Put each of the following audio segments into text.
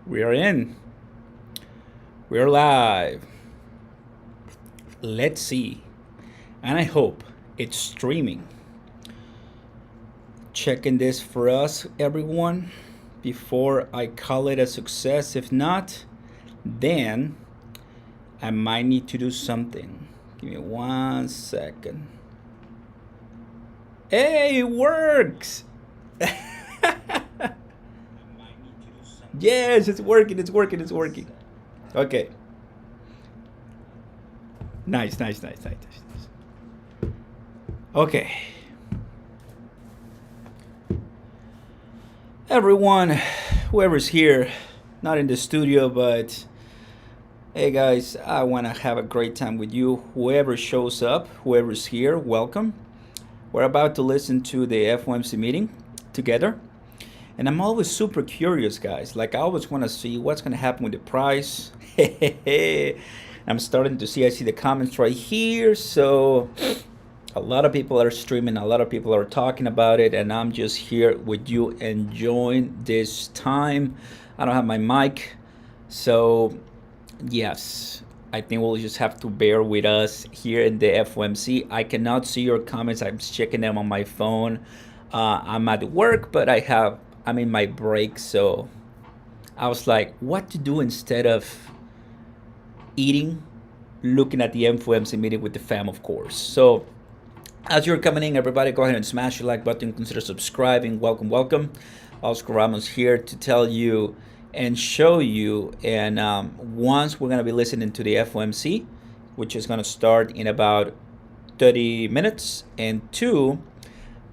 We are in. We're live. Let's see. And I hope it's streaming. Checking this for us, everyone, before I call it a success. If not, then I might need to do something. Give me 1 second. Hey, it works! Yes, it's working, it's working, it's working. Okay. Nice. Okay. Everyone, whoever's here, not in the studio, but hey guys, I want to have a great time with you. Whoever shows up, whoever's here, welcome. We're about to listen to the Fomc meeting together. And I'm always super curious, guys. Like, I always want to see what's going to happen with the price. I'm starting to see, I see the comments right here. So a lot of people are streaming, a lot of people are talking about it, and I'm just here with you enjoying this time. I don't have my mic. So yes, I think we'll just have to bear with us here in the Fomc. I cannot see your comments. I'm checking them on my phone. I'm at work, but I'm in my break, so I was like, what to do instead of eating, looking at the Fomc meeting with the fam, of course. So as you're coming in, everybody, go ahead and smash the like button, consider subscribing. Welcome. Oscar Ramos here to tell you and show you. And once we're going to be listening to the Fomc, which is going to start in about 30 minutes. And two,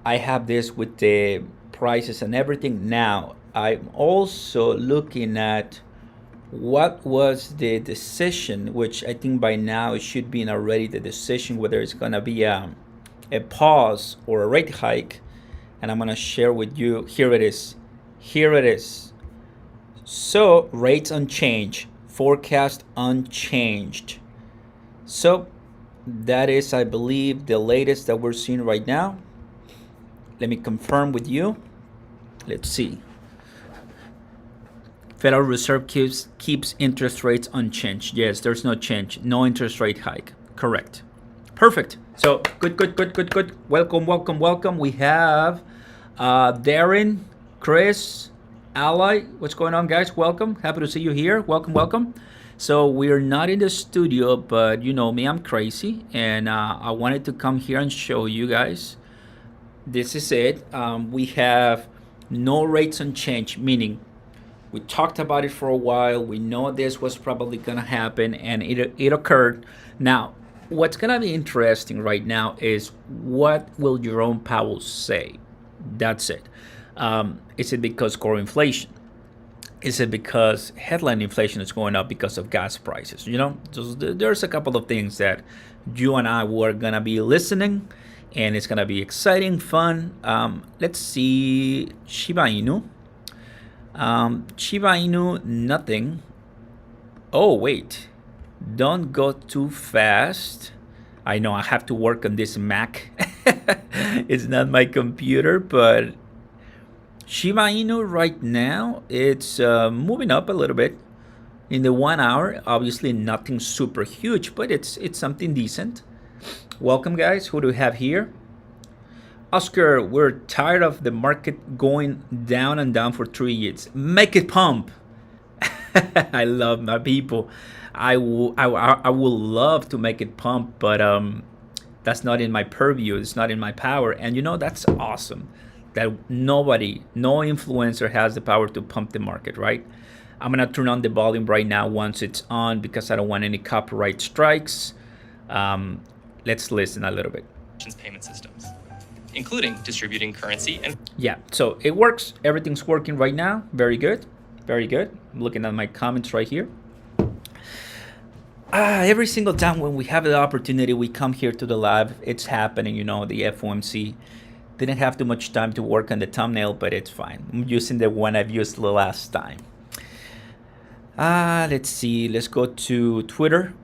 I have this with the prices and everything. Now I'm also looking at what was the decision, which I think by now it should be already the decision whether it's going to be a pause or a rate hike. And I'm going to share with you. Here it is. So rates unchanged, forecast unchanged. So that is, I believe, the latest that we're seeing right now. Let me confirm with you. Let's see. Federal Reserve keeps interest rates unchanged. Yes, there's no change. No interest rate hike. Correct. Perfect. So good. Welcome. We have Darren, Chris, Ally. What's going on, guys? Welcome. Happy to see you here. Welcome. So we're not in the studio, but you know me, I'm crazy, and I wanted to come here and show you guys. This is it. We have no rates unchanged, meaning we talked about it for a while. We know this was probably going to happen, and it occurred. Now, what's going to be interesting right now is what will Jerome Powell say? That's it. Is it because core inflation? Is it because headline inflation is going up because of gas prices? You know, there's a couple of things that you and I were going to be listening, and it's going to be exciting, fun. Let's see. Shiba Inu. Shiba Inu, nothing. Oh, wait. Don't go too fast. I know I have to work on this Mac. It's not my computer, but Shiba Inu right now, it's moving up a little bit. In the 1 hour, obviously nothing super huge, but it's something decent. Welcome, guys. Who do we have here? Oscar, we're tired of the market going down and down for 3 years. Make it pump. I love my people. I will love to make it pump, but that's not in my purview. It's not in my power. And you know, that's awesome that no influencer has the power to pump the market, right? I'm going to turn on the volume right now once it's on because I don't want any copyright strikes. Let's listen a little bit. Payment systems, including distributing currency and yeah, so it works. Everything's working right now. Very good. I'm looking at my comments right here. Every single time when we have the opportunity, we come here to the lab. It's happening, you know. The Fomc didn't have too much time to work on the thumbnail, but it's fine. I'm using the one I've used the last time. Let's see. Let's go to Twitter.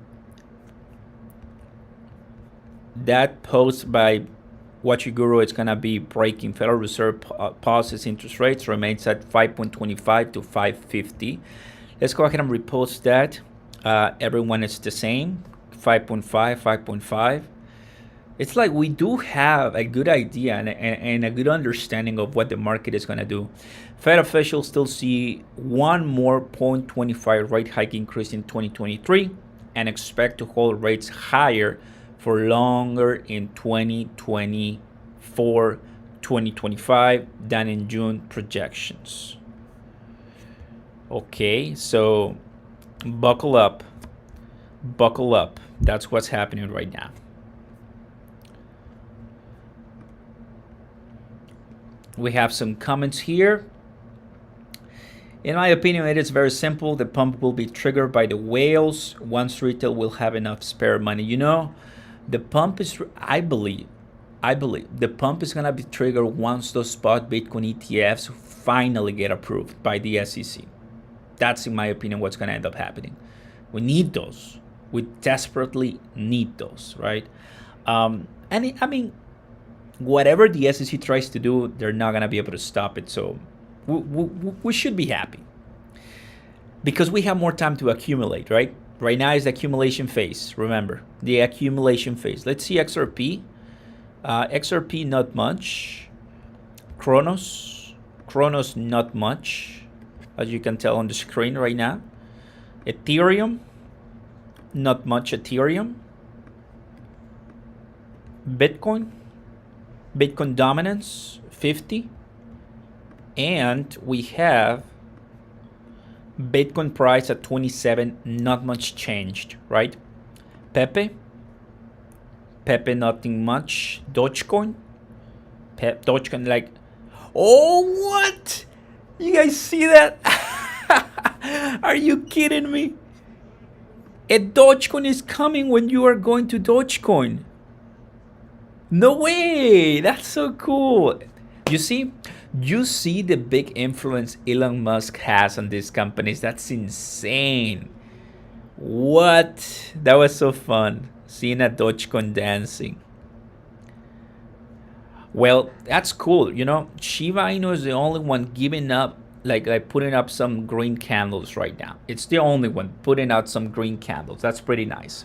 That post by Wachiguru is going to be breaking. Federal Reserve pauses interest rates, remains at 5.25 to 5.50. Let's go ahead and repost that. Everyone is the same, 5.5, 5.5. It's like we do have a good idea and a good understanding of what the market is going to do. Fed officials still see one more 0.25 rate hike increase in 2023 and expect to hold rates higher for longer in 2024, 2025 than in June projections. Okay, so buckle up. Buckle up. That's what's happening right now. We have some comments here. In my opinion, it is very simple. The pump will be triggered by the whales once retail will have enough spare money. You know, the pump is, I believe the pump is going to be triggered once those spot Bitcoin ETFs finally get approved by the SEC. That's, in my opinion, what's going to end up happening. We need those. We desperately need those, right? Whatever the SEC tries to do, they're not going to be able to stop it. So we should be happy because we have more time to accumulate, right? Right now is the accumulation phase. Remember, the accumulation phase. Let's see XRP. XRP, not much. Cronos, not much, as you can tell on the screen right now. Ethereum, not much Ethereum. Bitcoin dominance 50, and we have Bitcoin price at 27, not much changed, right? Pepe, nothing much. Dogecoin, like, oh, what? You guys see that? Are you kidding me? A Dogecoin is coming when you are going to Dogecoin. No way! That's so cool. You see the big influence Elon Musk has on these companies. That's insane. What? That was so fun. Seeing a Dogecoin dancing. Well, that's cool. You know, Shiba Inu is the only one giving up, like putting up some green candles right now. It's the only one putting out some green candles. That's pretty nice.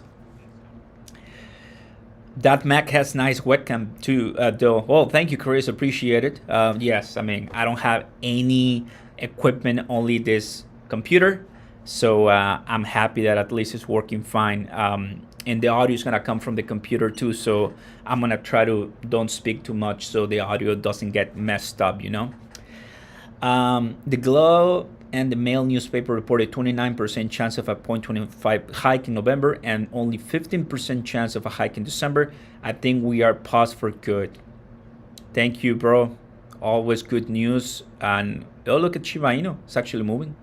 That Mac has nice webcam too, though. Well, thank you, Chris. Appreciate it. Yes, I mean, I don't have any equipment, only this computer. So I'm happy that at least it's working fine. And the audio is going to come from the computer too. So I'm going to try to don't speak too much so the audio doesn't get messed up, you know. The Globe and the Mail newspaper reported 29% chance of a 0.25 hike in November and only 15% chance of a hike in December. I think we are paused for good. Thank you, bro. Always good news. And oh, look at Shiba Inu. It's actually moving.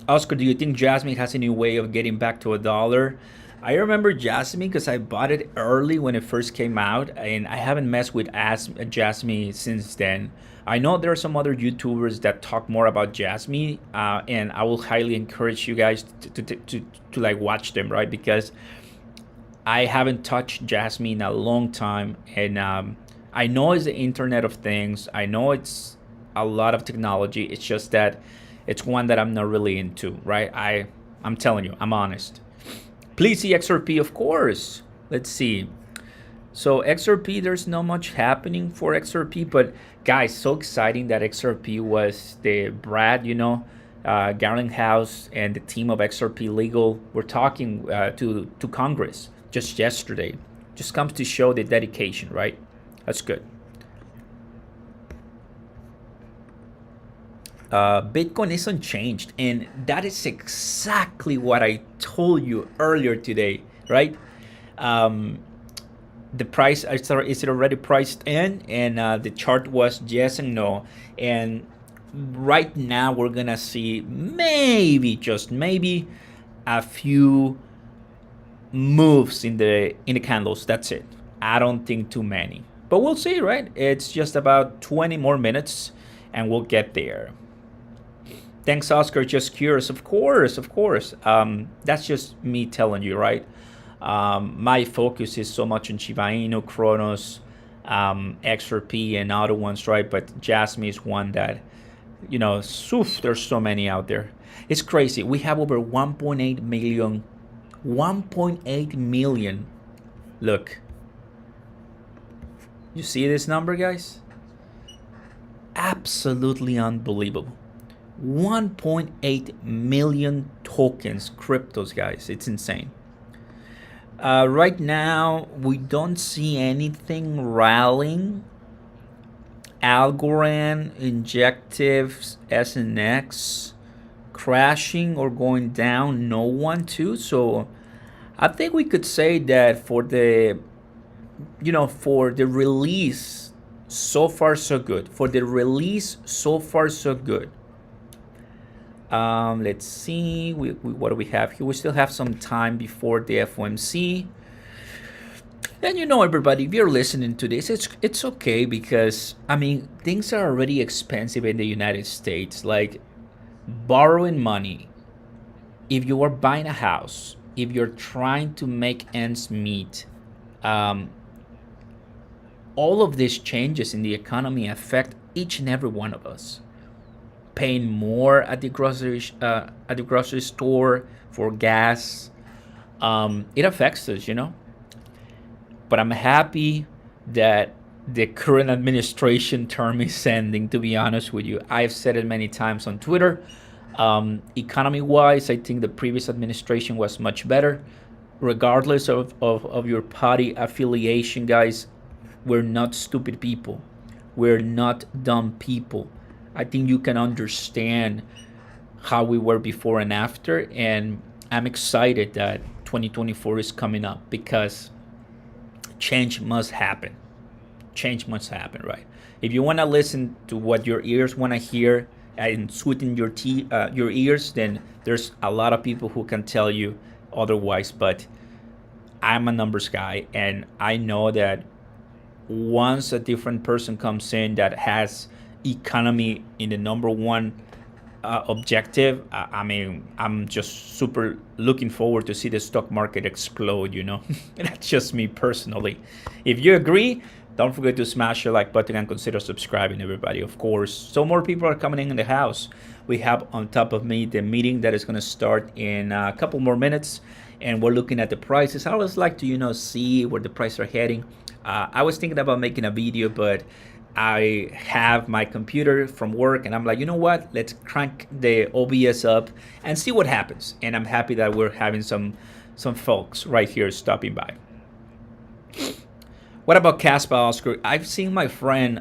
Oscar, do you think Jasmine has a new way of getting back to $1? I remember Jasmine because I bought it early when it first came out, and I haven't messed with Jasmine since then. I know there are some other YouTubers that talk more about Jasmine, and I will highly encourage you guys to like watch them, right? Because I haven't touched Jasmine in a long time, and I know it's the Internet of Things. I know it's a lot of technology. It's just that it's one that I'm not really into, right? I'm telling you, I'm honest. Please see XRP, of course. Let's see. So XRP, there's not much happening for XRP, but guys, so exciting that XRP was the Brad, you know, Garland House and the team of XRP Legal were talking to Congress just yesterday. Just comes to show the dedication, right? That's good. Bitcoin is unchanged, and that is exactly what I told you earlier today, right? The price, is it already priced in? And the chart was yes and no. And right now we're gonna see maybe, just maybe, a few moves in the candles. That's it. I don't think too many, but we'll see, right? It's just about 20 more minutes and we'll get there. Thanks, Oscar. Just curious. Of course. That's just me telling you, right? My focus is so much on Shiba Inu, Cronos, XRP, and other ones, right? But Jasmine is one that There's so many out there. It's crazy. We have over 1.8 million. 1.8 million. Look. You see this number, guys? Absolutely unbelievable. 1.8 million tokens, cryptos, guys. It's insane. Right now, we don't see anything rallying. Algorand, Injectives, SNX crashing or going down. No one too. So I think we could say that for the release, so far so good. For the release, so far so good. Let's see, what do we have here? We still have some time before the FOMC. And everybody, if you're listening to this, it's okay, because things are already expensive in the United States. Like borrowing money, if you are buying a house, if you're trying to make ends meet, all of these changes in the economy affect each and every one of us. Paying more at the grocery store for gas, it affects us, But I'm happy that the current administration term is ending. To be honest with you, I've said it many times on Twitter. Economy-wise, I think the previous administration was much better. Regardless of your party affiliation, guys, we're not stupid people. We're not dumb people. I think you can understand how we were before and after, and I'm excited that 2024 is coming up, because change must happen. Change must happen, right? If you want to listen to what your ears want to hear and sweeten your ears, then there's a lot of people who can tell you otherwise. But I'm a numbers guy, and I know that once a different person comes in that has economy in the number one objective, I'm just super looking forward to see the stock market explode. That's just me personally. If you agree, don't forget to smash the like button and consider subscribing, everybody. Of course, so more people are coming in the house. We have on top of me the meeting that is going to start in a couple more minutes, and we're looking at the prices. I always like to see where the prices are heading. I was thinking about making a video, but I have my computer from work, and I'm like, you know what? Let's crank the OBS up and see what happens. And I'm happy that we're having some folks right here stopping by. What about Caspa, Oscar? I've seen my friend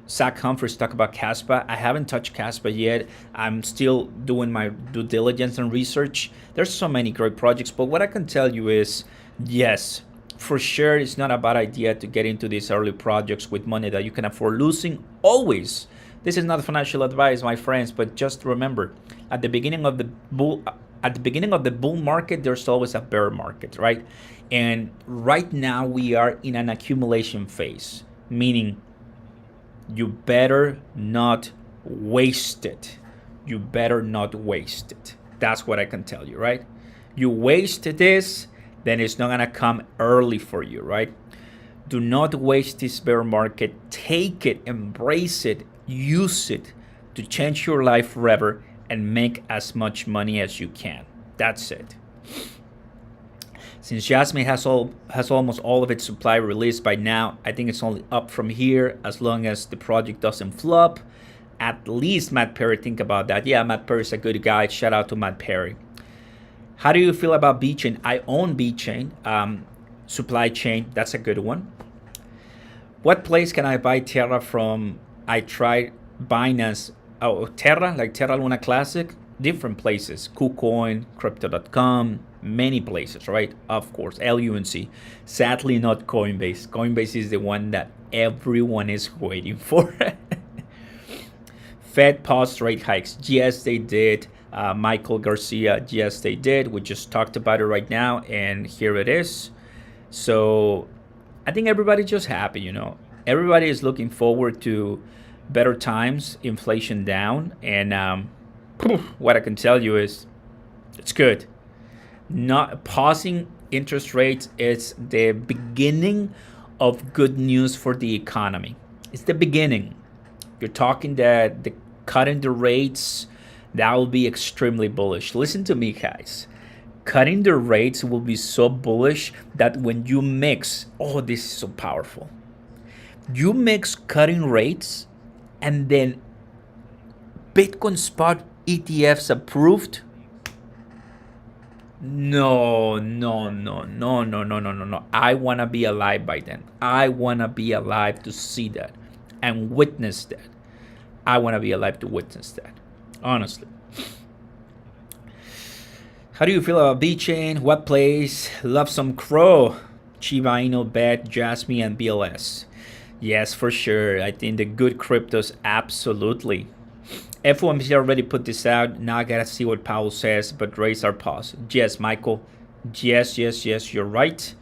Zach Humphries talk about Caspa. I haven't touched Caspa yet. I'm still doing my due diligence and research. There's so many great projects, but what I can tell you is, yes, for sure, it's not a bad idea to get into these early projects with money that you can afford losing. Always. This is not financial advice, my friends, but just remember, at the beginning of the bull market, there's always a bear market, right? And right now we are in an accumulation phase, meaning you better not waste it. You better not waste it. That's what I can tell you, right? You waste this, then it's not gonna come early for you, right? Do not waste this bear market. Take it, embrace it, use it to change your life forever and make as much money as you can. That's it. Since Jasmine has almost all of its supply released by now, I think it's only up from here as long as the project doesn't flop. At least Matt Perry, think about that. Yeah, Matt Perry's a good guy. Shout out to Matt Perry. How do you feel about BChain? I own BChain. Supply chain, that's a good one. What place can I buy Terra from? I tried Binance. Oh, Terra, like Terra Luna Classic. Different places. KuCoin, Crypto.com, many places, right? Of course, LUNC. Sadly, not Coinbase. Coinbase is the one that everyone is waiting for. Fed paused rate hikes. Yes, they did. Michael Garcia, yes, they did. We just talked about it right now, and here it is. So I think everybody's just happy, Everybody is looking forward to better times, inflation down, and what I can tell you is it's good. Not pausing interest rates is the beginning of good news for the economy. It's the beginning. You're talking that the cutting the rates, that will be extremely bullish. Listen to me, guys. Cutting the rates will be so bullish that when you mix, oh, this is so powerful. You mix cutting rates and then Bitcoin spot ETFs approved. No. I want to be alive by then. I want to be alive to see that and witness that. I want to be alive to witness that. Honestly. How do you feel about B-Chain? What plays? Love some Crow. Shiba Inu, BET, Jasmine, and BLS. Yes, for sure. I think the good cryptos, absolutely. FOMC already put this out. Now I gotta see what Powell says, but rates are paused. Yes, Michael. Yes, you're right.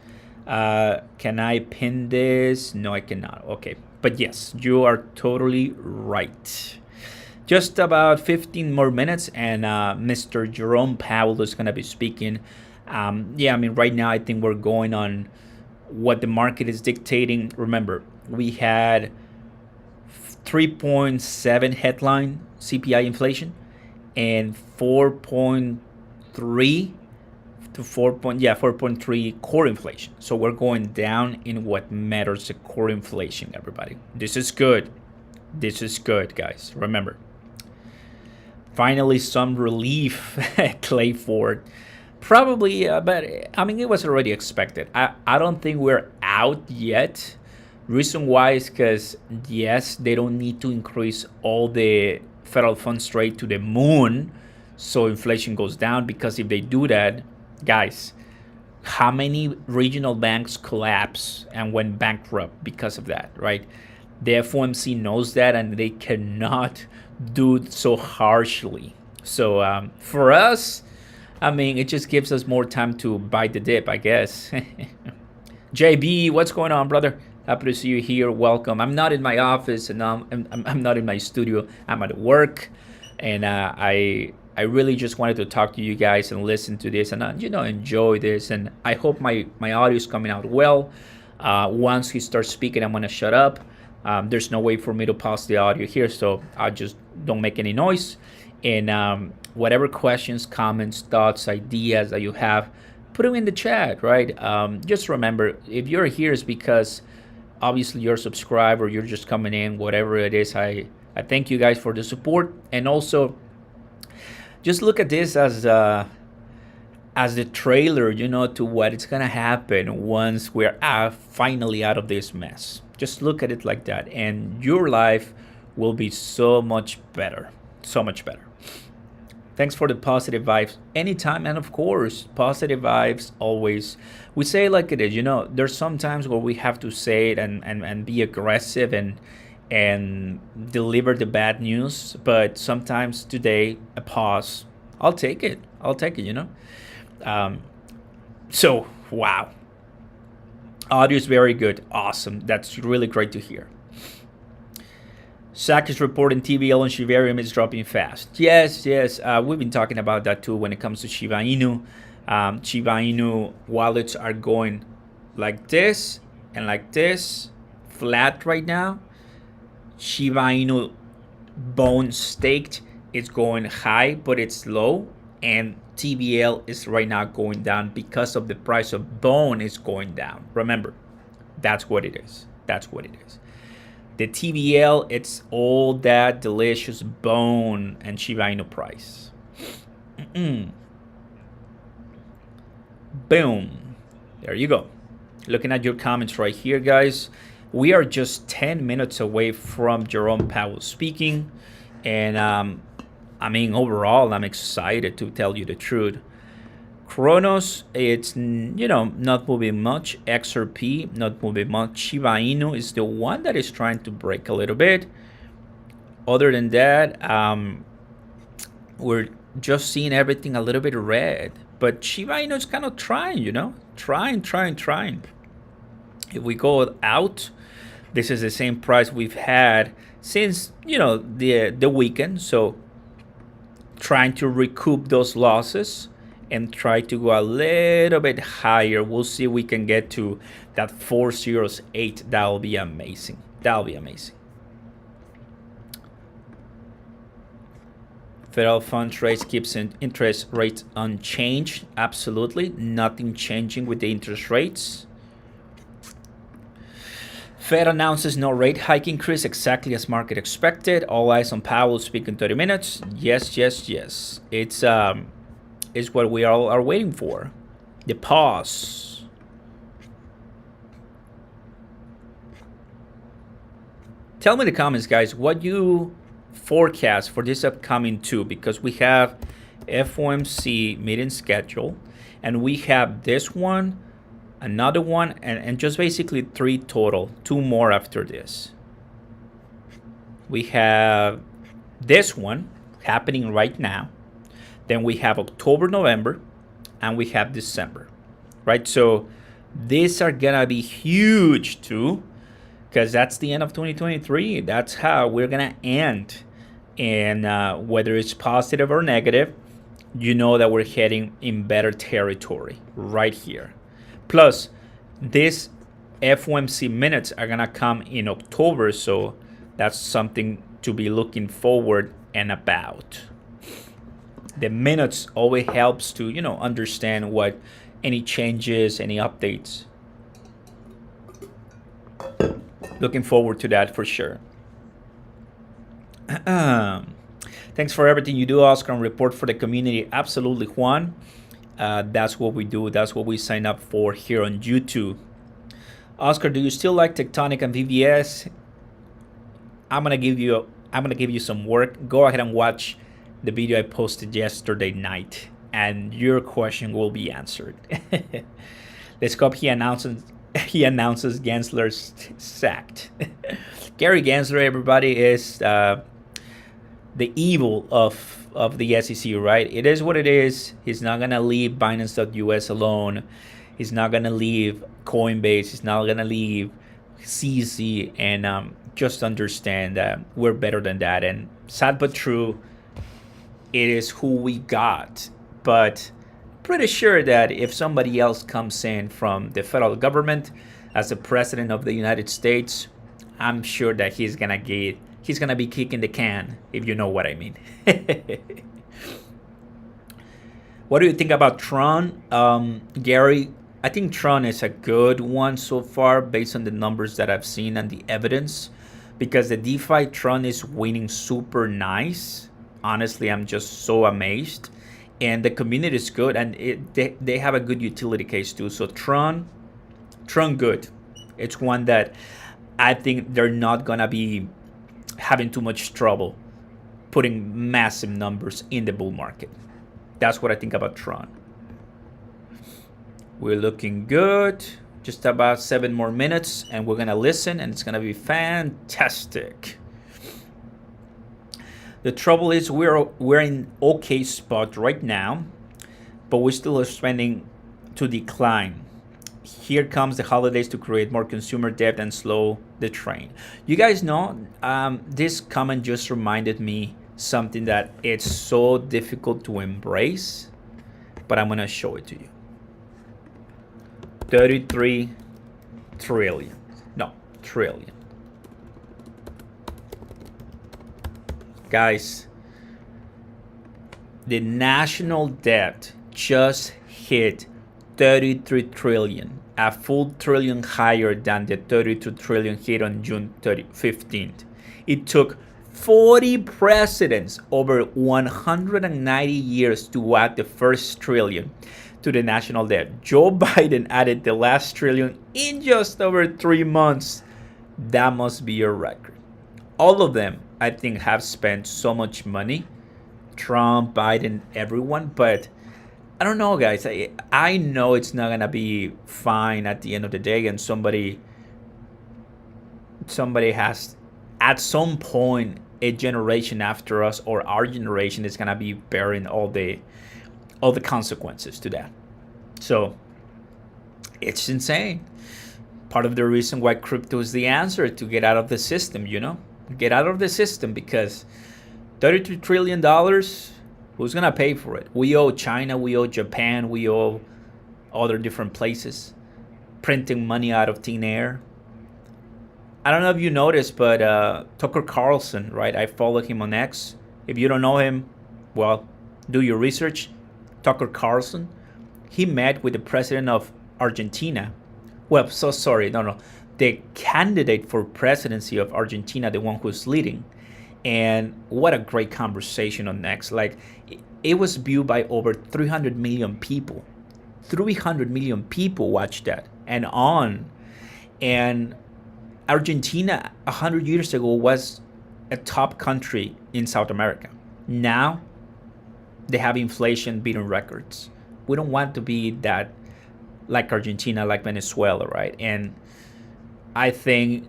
Can I pin this? No, I cannot. Okay. But yes, you are totally right. Just about 15 more minutes, and Mr. Jerome Powell is going to be speaking. Yeah, I mean, right now I think we're going on what the market is dictating. Remember, we had 3.7 headline CPI inflation and 4.3 to 4.3 core inflation. So we're going down in what matters, the core inflation, everybody. This is good. This is good, guys. Remember. Finally, some relief at Clay Ford. Probably, but I mean, it was already expected. I don't think we're out yet. Reason why is because, yes, they don't need to increase all the federal funds rate to the moon so inflation goes down, because if they do that, guys, how many regional banks collapse and went bankrupt because of that, right? The FOMC knows that, and they cannot do it so harshly. So for us, I mean, it just gives us more time to bite the dip, I guess. JB, what's going on, brother? Happy to see you here. Welcome. I'm not in my office, and I'm not in my studio. I'm at work, and I really just wanted to talk to you guys and listen to this and enjoy this. And I hope my audio is coming out well. Once he starts speaking, I'm gonna shut up. There's no way for me to pause the audio here, so I just don't make any noise. And whatever questions, comments, thoughts, ideas that you have, put them in the chat, right? Just remember, if you're here, it's because obviously you're subscribed or you're just coming in, whatever it is. I thank you guys for the support. And also, just look at this as the trailer, to what it's gonna happen once we're finally out of this mess. Just look at it like that, and your life will be so much better. So much better. Thanks for the positive vibes anytime, and of course, positive vibes always. We say it like it is, there's some times where we have to say it and be aggressive and deliver the bad news, but sometimes today, a pause, I'll take it, So, wow. Audio is very good. Awesome. That's really great to hear. SAC is reporting TVL and Shiba Inu is dropping fast. Yes. We've been talking about that too when it comes to Shiba Inu. Shiba Inu wallets are going like this and like this, flat right now. Shiba Inu bone staked, it's going high, but it's low. And TVL is right now going down because of the price of bone is going down. Remember, that's what it is. The TVL, it's all that delicious bone and Shiba Inu price. Boom. There you go. Looking at your comments right here, guys. We are just 10 minutes away from Jerome Powell speaking. And overall, I'm excited, to tell you the truth. Cronos, it's, not moving much. XRP, not moving much. Shiba Inu is the one that is trying to break a little bit. Other than that, we're just seeing everything a little bit red. But Shiba Inu is kind of trying, trying. If we go out, this is the same price we've had since, the weekend. So trying to recoup those losses and try to go a little bit higher. We'll see if we can get to that 408. That'll be amazing. Federal funds rate keeps interest rates unchanged. Absolutely, nothing changing with the interest rates. Fed announces no rate hike increase, exactly as market expected. All eyes on Powell speak in 30 minutes. Yes. It's what we all are waiting for. The pause. Tell me in the comments, guys, what you forecast for this upcoming two, because we have FOMC meeting schedule, and we have this one, another one, and just basically 3 total, 2 more after this. We have this one happening right now, then we have October, November, and we have December, right? So these are gonna be huge too, because that's the end of 2023. That's how we're gonna end. And whether it's positive or negative, you know that we're heading in better territory right here. Plus, these FOMC minutes are gonna come in October, so that's something to be looking forward and about. The minutes always helps to, understand what any changes, any updates. Looking forward to that for sure. Thanks for everything you do, Oscar, and report for the community. Absolutely, Juan. That's what we do. That's what we sign up for here on YouTube. Oscar, do you still like Tectonic and VVS? I'm gonna give you some work. Go ahead and watch the video I posted yesterday night, and your question will be answered. Let's go. He announces Gensler's sacked. Gary Gensler, everybody, is the evil of the SEC, right? It is what it is. He's not gonna leave Binance.us alone. He's not gonna leave Coinbase. He's not gonna leave CZ. And just understand that we're better than that. And sad but true, it is who we got. But pretty sure that if somebody else comes in from the federal government as the president of the United States, I'm sure that he's gonna be kicking the can, if you know what I mean. What do you think about Tron, Gary? I think Tron is a good one so far based on the numbers that I've seen and the evidence, because the DeFi Tron is winning super nice. Honestly, I'm just so amazed. And the community is good, and they have a good utility case too. So Tron good. It's one that I think they're not gonna be having too much trouble putting massive numbers in the bull market. That's what I think about Tron. We're looking good. Just about 7 more minutes, and we're gonna listen, and it's gonna be fantastic. The trouble is we're in okay spot right now, but we still are spending to decline. Here comes the holidays to create more consumer debt and slow the train. You guys know, this comment just reminded me something that it's so difficult to embrace, but I'm gonna show it to you. 33 trillion. No, trillion. Guys, the national debt just hit 33 trillion, a full trillion higher than the 32 trillion hit on June 15th. It took 40 presidents over 190 years to add the first trillion to the national debt. Joe Biden added the last trillion in just over 3 months. That must be a record. All of them, I think, have spent so much money. Trump, Biden, everyone. But I don't know, guys. I know it's not going to be fine at the end of the day. And somebody has, at some point, a generation after us, or our generation, is going to be bearing all the consequences to that. So it's insane. Part of the reason why crypto is the answer to get out of the system, get out of the system, because $32 trillion, who's gonna pay for it? We owe China, we owe Japan, we owe other different places, printing money out of thin air. I don't know if you noticed, but Tucker Carlson, right? I follow him on X. If you don't know him, Well, do your research. Tucker Carlson, he met with the president of Argentina. Well, so sorry, no. The candidate for presidency of Argentina, the one who's leading. And what a great conversation on X. Like, it was viewed by over 300 million people. 300 million people watched that and on. And Argentina 100 years ago was a top country in South America. Now they have inflation beating records. We don't want to be that like Argentina, like Venezuela, right? And I think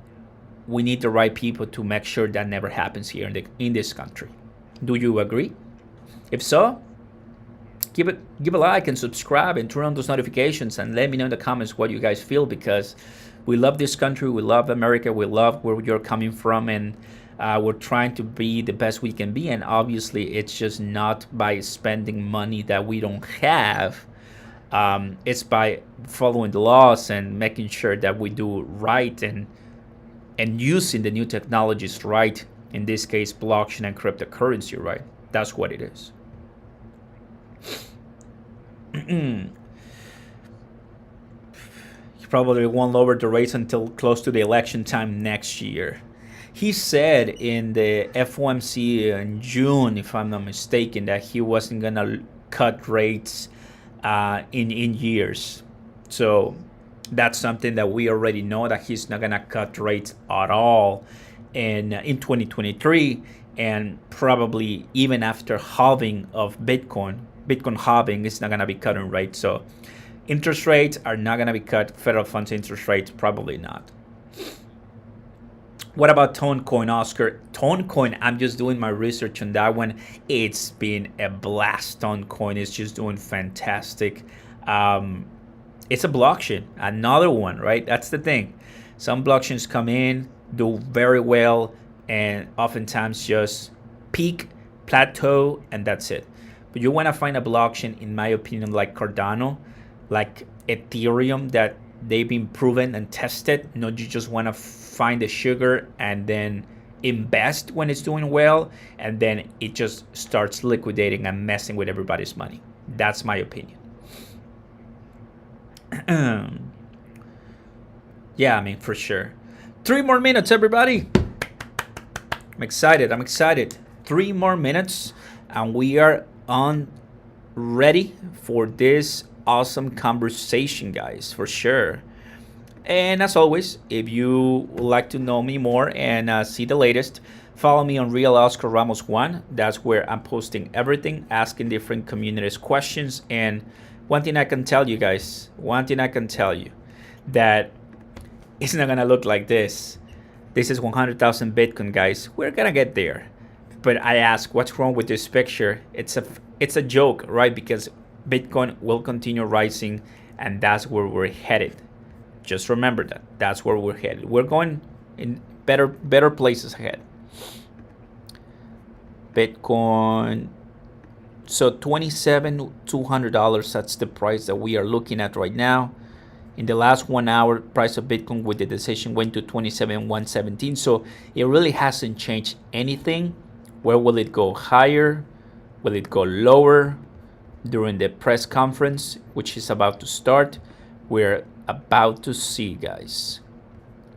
we need the right people to make sure that never happens here in this country. Do you agree? If so, give a like and subscribe and turn on those notifications and let me know in the comments what you guys feel, because we love this country, we love America, we love where you're coming from, and we're trying to be the best we can be. And obviously it's just not by spending money that we don't have. It's by following the laws and making sure that we do right and using the new technologies right. In this case, blockchain and cryptocurrency, right? That's what it is. He probably won't lower the rates until close to the election time next year. He said in the Fomc in June, if I'm not mistaken, that he wasn't gonna cut rates in years. So that's something that we already know, that he's not gonna cut rates at all in 2023, and probably even after halving of Bitcoin halving is not gonna be cutting rates. So interest rates are not gonna be cut. Federal funds interest rates probably not. What about Tonecoin, Oscar? Tonecoin, I'm just doing my research on that one. It's been a blast. Tonecoin is just doing fantastic. It's a blockchain, another one, right? That's the thing. Some blockchains come in, do very well, and oftentimes just peak, plateau, and that's it. But you want to find a blockchain, in my opinion, like Cardano, like Ethereum, that they've been proven and tested. You just want to find the sugar and then invest when it's doing well, and then it just starts liquidating and messing with everybody's money. That's my opinion. Yeah, I mean, for sure. 3 more minutes, everybody. I'm excited. 3 more minutes, and we are on ready for this awesome conversation, guys, for sure. And as always, if you would like to know me more and see the latest, follow me on Real Oscar Ramos 1. That's where I'm posting everything, asking different communities questions. And one thing I can tell you guys, that it's not gonna look like this. This is 100,000 Bitcoin, guys. We're gonna get there. But I ask, what's wrong with this picture? It's a joke, right? Because Bitcoin will continue rising, and that's where we're headed. Just remember that. That's where we're headed. We're going in better places ahead. Bitcoin. So $27,200. That's the price that we are looking at right now. In the last 1 hour, price of Bitcoin with the decision went to 27,117. So it really hasn't changed anything. Where will it go higher? Will it go lower? During the press conference, which is about to start, we're about to see, guys,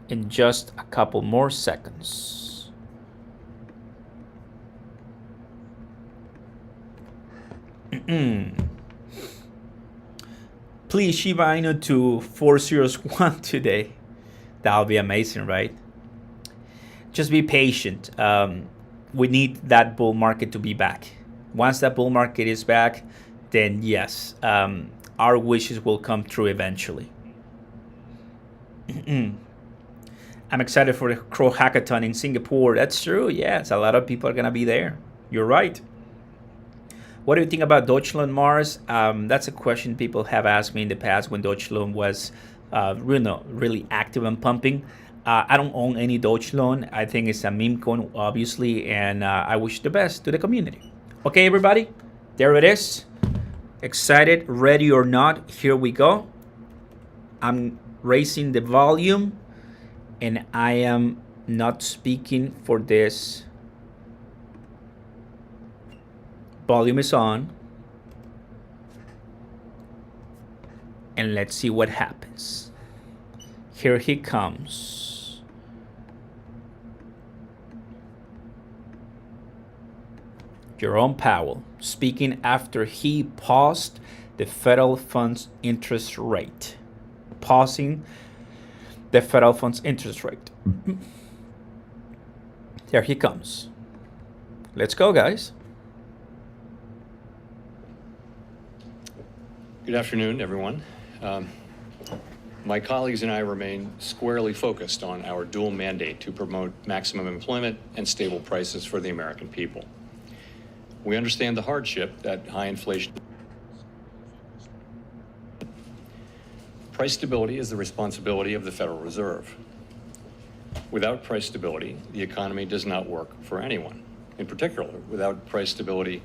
in just a couple more seconds. Please, Shiba Inu to 401 today. That'll be amazing, right? Just be patient. We need that bull market to be back. Once that bull market is back, then yes, our wishes will come true eventually. I'm excited for the Crow Hackathon in Singapore. That's true. Yes, a lot of people are going to be there. You're right. What do you think about Deutschland Mars? That's a question people have asked me in the past when Deutschland was really active and pumping. I don't own any Deutschland. I think it's a meme coin, obviously, and I wish the best to the community. Okay, everybody, there it is. Excited, ready or not, here we go. I'm raising the volume, and I am not speaking for this Volume is on. And let's see what happens. Here he comes. Jerome Powell speaking after he paused the federal funds interest rate. Pausing the federal funds interest rate. There he comes. Let's go, guys. Good afternoon, everyone. My colleagues and I remain squarely focused on our dual mandate to promote maximum employment and stable prices for the American people. We understand the hardship that high inflation. Price stability is the responsibility of the Federal Reserve. Without price stability, the economy does not work for anyone. In particular, without price stability,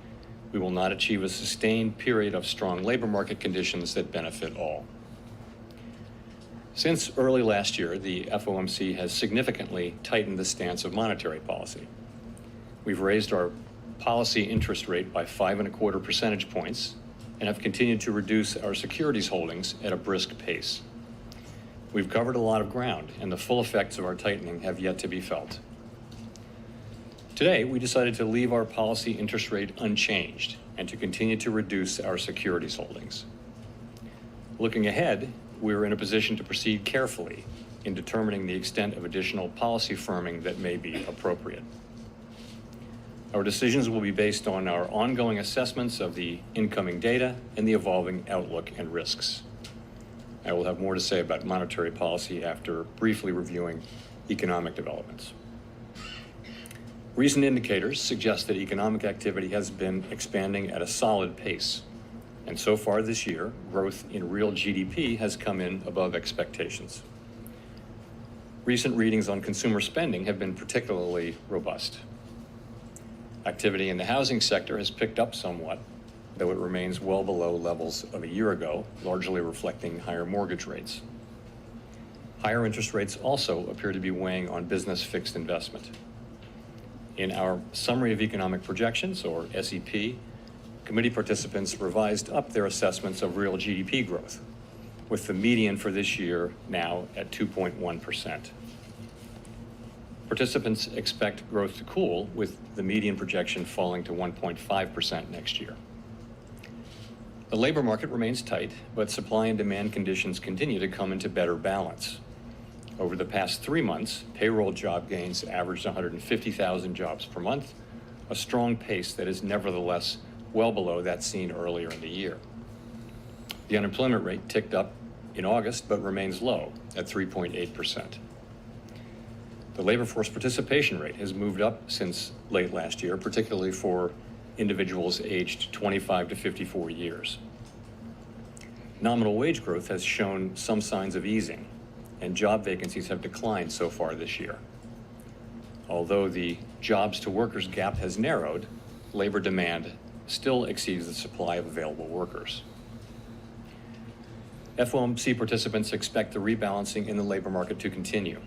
we will not achieve a sustained period of strong labor market conditions that benefit all. Since early last year, the FOMC has significantly tightened the stance of monetary policy. We've raised our policy interest rate by 5.25 percentage points and have continued to reduce our securities holdings at a brisk pace. We've covered a lot of ground, and the full effects of our tightening have yet to be felt. Today, we decided to leave our policy interest rate unchanged and to continue to reduce our securities holdings. Looking ahead, we're in a position to proceed carefully in determining the extent of additional policy firming that may be appropriate. Our decisions will be based on our ongoing assessments of the incoming data and the evolving outlook and risks. I will have more to say about monetary policy after briefly reviewing economic developments. Recent indicators suggest that economic activity has been expanding at a solid pace. And so far this year, growth in real GDP has come in above expectations. Recent readings on consumer spending have been particularly robust. Activity in the housing sector has picked up somewhat, though it remains well below levels of a year ago, largely reflecting higher mortgage rates. Higher interest rates also appear to be weighing on business fixed investment. In our Summary of Economic Projections, or SEP, committee participants revised up their assessments of real GDP growth, with the median for this year now at 2.1%. Participants expect growth to cool, with the median projection falling to 1.5% next year. The labor market remains tight, but supply and demand conditions continue to come into better balance. Over the past 3 months, payroll job gains averaged 150,000 jobs per month, a strong pace that is nevertheless well below that seen earlier in the year. The unemployment rate ticked up in August, but remains low at 3.8%. The labor force participation rate has moved up since late last year, particularly for individuals aged 25 to 54 years. Nominal wage growth has shown some signs of easing, and job vacancies have declined so far this year. Although the jobs to workers gap has narrowed, labor demand still exceeds the supply of available workers. FOMC participants expect the rebalancing in the labor market to continue,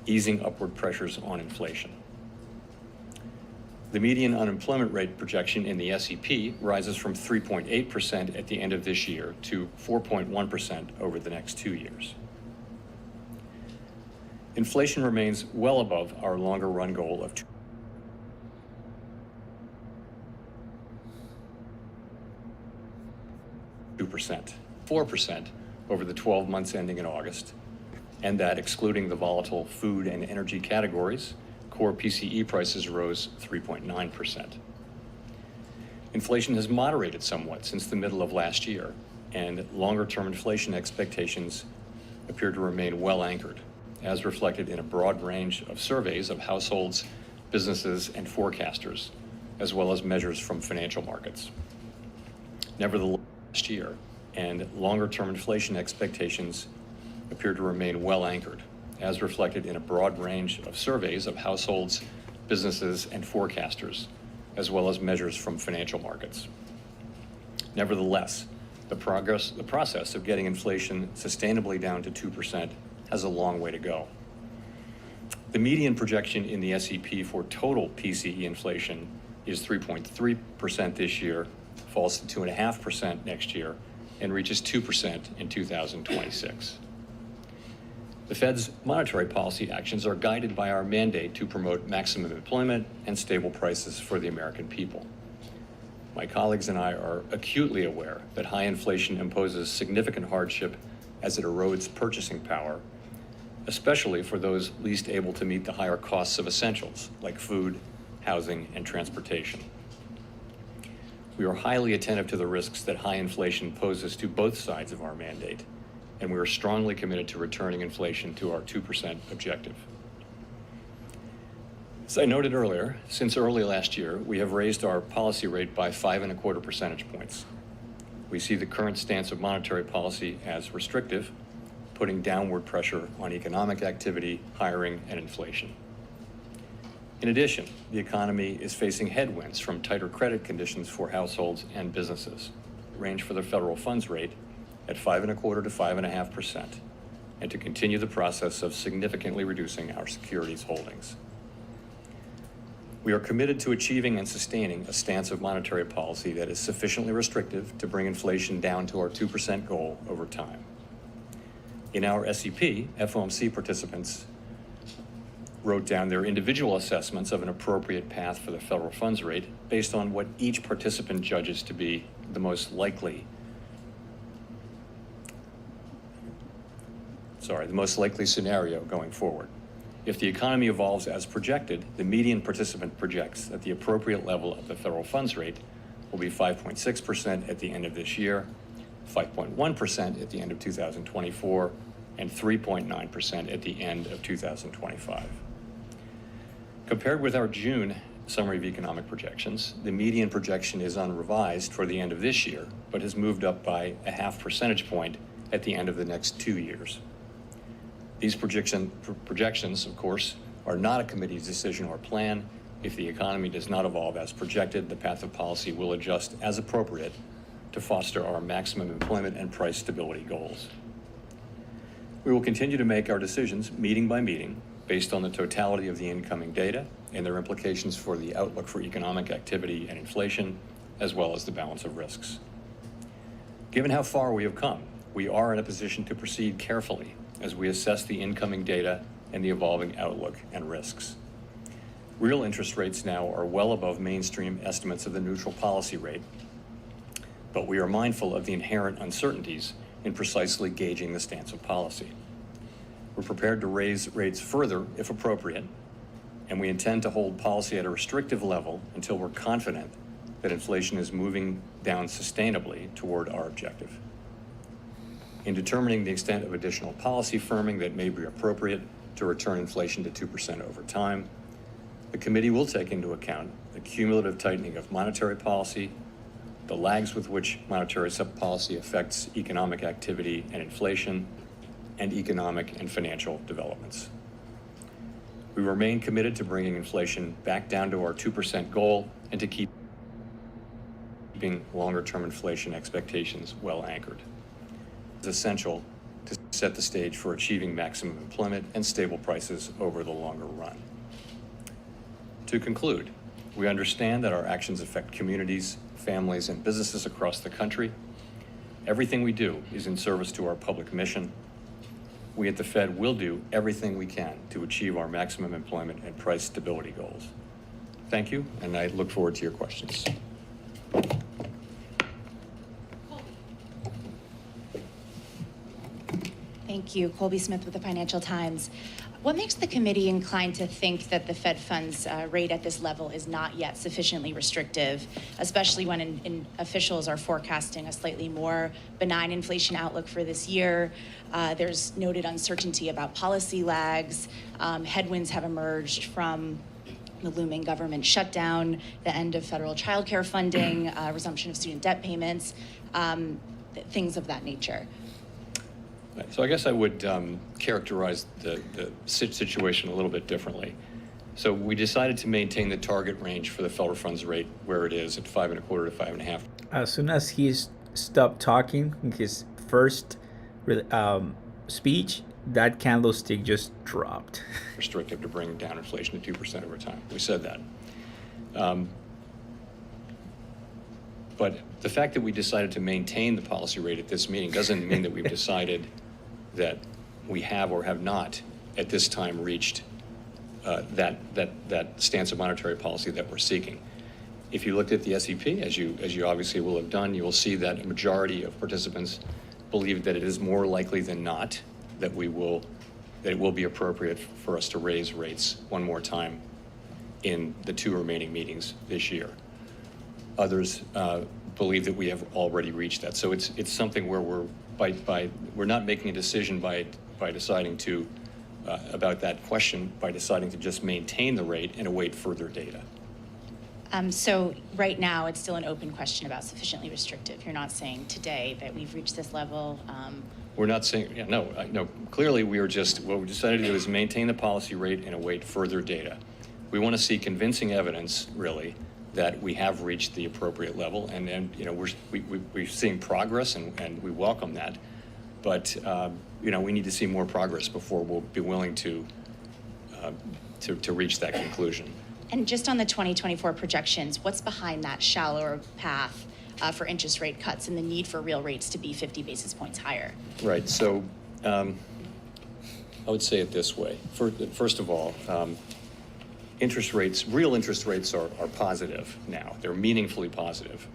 easing upward pressures on inflation. The median unemployment rate projection in the SEP rises from 3.8% at the end of this year to 4.1% over the next 2 years. Inflation remains well above our longer run goal of 2%, 4% over the 12 months ending in August, and that excluding the volatile food and energy categories, core PCE prices rose 3.9%. Inflation has moderated somewhat since the middle of last year, and longer-term inflation expectations appear to remain well anchored, as reflected in a broad range of surveys of households, businesses, and forecasters, as well as measures from financial markets. Nevertheless, last year, and longer-term inflation expectations appear to remain well anchored, as reflected in a broad range of surveys of households, businesses, and forecasters, as well as measures from financial markets. Nevertheless, the process of getting inflation sustainably down to 2% has a long way to go. The median projection in the SEP for total PCE inflation is 3.3% this year, falls to 2.5% next year, and reaches 2% in 2026. The Fed's monetary policy actions are guided by our mandate to promote maximum employment and stable prices for the American people. My colleagues and I are acutely aware that high inflation imposes significant hardship as it erodes purchasing power, especially for those least able to meet the higher costs of essentials like food, housing, and transportation. We are highly attentive to the risks that high inflation poses to both sides of our mandate, and we are strongly committed to returning inflation to our 2% objective. As I noted earlier, since early last year, we have raised our policy rate by 5.25 percentage points. We see the current stance of monetary policy as restrictive, putting downward pressure on economic activity, hiring, and inflation. In addition, the economy is facing headwinds from tighter credit conditions for households and businesses. Range for the federal funds rate at 5.25 to 5.5%, and to continue the process of significantly reducing our securities holdings. We are committed to achieving and sustaining a stance of monetary policy that is sufficiently restrictive to bring inflation down to our 2% goal over time. In our SEP, FOMC participants wrote down their individual assessments of an appropriate path for the federal funds rate based on what each participant judges to be the most likely scenario going forward. If the economy evolves as projected, the median participant projects that the appropriate level of the federal funds rate will be 5.6% at the end of this year, 5.1% at the end of 2024, and 3.9% at the end of 2025. Compared with our June summary of economic projections, the median projection is unrevised for the end of this year, but has moved up by 0.5 percentage point at the end of the next 2 years. These projections, of course, are not a committee's decision or plan. If the economy does not evolve as projected, the path of policy will adjust as appropriate to foster our maximum employment and price stability goals. We will continue to make our decisions meeting by meeting based on the totality of the incoming data and their implications for the outlook for economic activity and inflation, as well as the balance of risks. Given how far we have come, we are in a position to proceed carefully as we assess the incoming data and the evolving outlook and risks. Real interest rates now are well above mainstream estimates of the neutral policy rate, but we are mindful of the inherent uncertainties in precisely gauging the stance of policy. We're prepared to raise rates further if appropriate, and we intend to hold policy at a restrictive level until we're confident that inflation is moving down sustainably toward our objective. In determining the extent of additional policy firming that may be appropriate to return inflation to 2% over time, the committee will take into account the cumulative tightening of monetary policy, the lags with which monetary policy affects economic activity and inflation, and economic and financial developments. We remain committed to bringing inflation back down to our 2% goal and to keeping longer-term inflation expectations well anchored. It's essential to set the stage for achieving maximum employment and stable prices over the longer run. To conclude, we understand that our actions affect communities, families, and businesses across the country. Everything we do is in service to our public mission. We at the Fed will do everything we can to achieve our maximum employment and price stability goals. Thank you, and I look forward to your questions. Thank you. Colby Smith with the Financial Times. What makes the committee inclined to think that the Fed funds rate at this level is not yet sufficiently restrictive, especially when officials are forecasting a slightly more benign inflation outlook for this year? There's noted uncertainty about policy lags. Headwinds have emerged from the looming government shutdown, the end of federal childcare funding, resumption of student debt payments, things of that nature. So I guess I would characterize the situation a little bit differently. So we decided to maintain the target range for the federal funds rate where it is at 5.25 to 5.5. As soon as he stopped talking in his first speech, that candlestick just dropped. Restrictive to bring down inflation to 2% over time. We said that. But the fact that we decided to maintain the policy rate at this meeting doesn't mean that we've decided that we have or have not at this time reached that stance of monetary policy that we're seeking. If you looked at the SEP, as you obviously will have done, you will see that a majority of participants believe that it is more likely than not that it will be appropriate for us to raise rates one more time in the 2 remaining meetings this year. Others believe that we have already reached that. So it's something where we're not making a decision by deciding to about that question by deciding to just maintain the rate and await further data. So right now, it's still an open question about sufficiently restrictive. You're not saying today that we've reached this level. We're not saying, yeah, no. Clearly, what we decided to do is maintain the policy rate and await further data. We want to see convincing evidence, really, that we have reached the appropriate level, and you know, we're seeing progress, and we welcome that. But you know, we need to see more progress before we'll be willing to reach that conclusion. And just on the 2024 projections, what's behind that shallower path for interest rate cuts and the need for real rates to be 50 basis points higher? Right. So I would say it this way. First of all, real interest rates are positive now. They're meaningfully positive.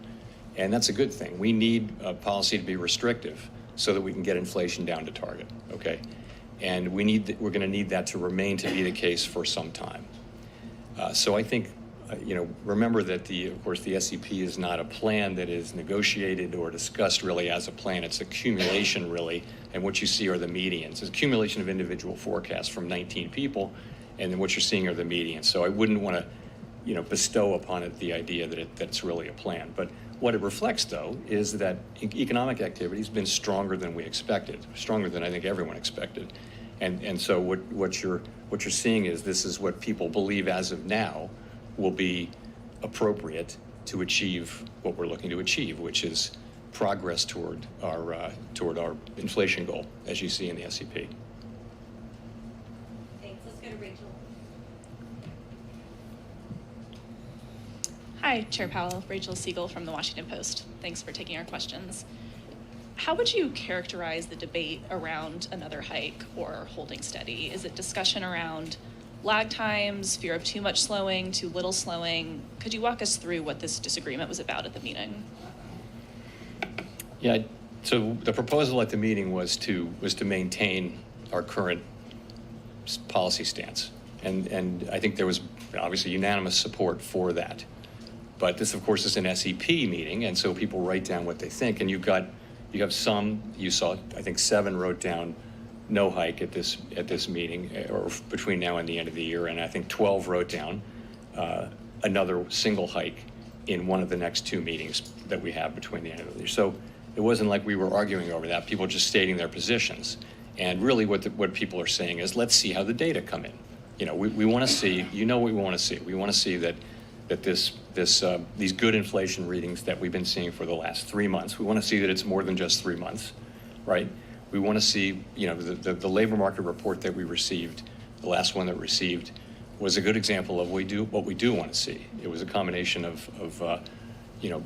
And that's a good thing. We need a policy to be restrictive so that we can get inflation down to target, okay? And we're going to need that to remain to be the case for some time. So I think, you know, remember that of course, the SEP is not a plan that is negotiated or discussed really as a plan. It's accumulation, really, and what you see are the medians. It's accumulation of individual forecasts from 19 people, and then what you're seeing are the medians. So I wouldn't want to, you know, bestow upon it the idea that it's really a plan. But what it reflects, though, is that economic activity has been stronger than we expected, stronger than I think everyone expected. And so what you're seeing is this is what people believe as of now will be appropriate to achieve what we're looking to achieve, which is progress toward our inflation goal, as you see in the SEP. Thanks. Let's go to Rachel. Hi, Chair Powell. Rachel Siegel from the Washington Post. Thanks for taking our questions. How would you characterize the debate around another hike or holding steady? Is it discussion around lag times, fear of too much slowing, too little slowing? Could you walk us through what this disagreement was about at the meeting? Yeah, so the proposal at the meeting was to maintain our current policy stance. And I think there was obviously unanimous support for that. But this, of course, is an SEP meeting, and so people write down what they think, and you have some, you saw, I think 7 wrote down no hike at this meeting, or between now and the end of the year, and I think 12 wrote down another single hike in one of the next 2 meetings that we have between the end of the year. So it wasn't like we were arguing over that, people just stating their positions. And really what people are saying is, let's see how the data come in. You know, we want to see, you know what we want to see. We want to see that these good inflation readings that we've been seeing for the last 3 months, we want to see that it's more than just 3 months, right? We want to see, you know, the labor market report that we received, the last one that we received, was a good example of what we do want to see. It was a combination of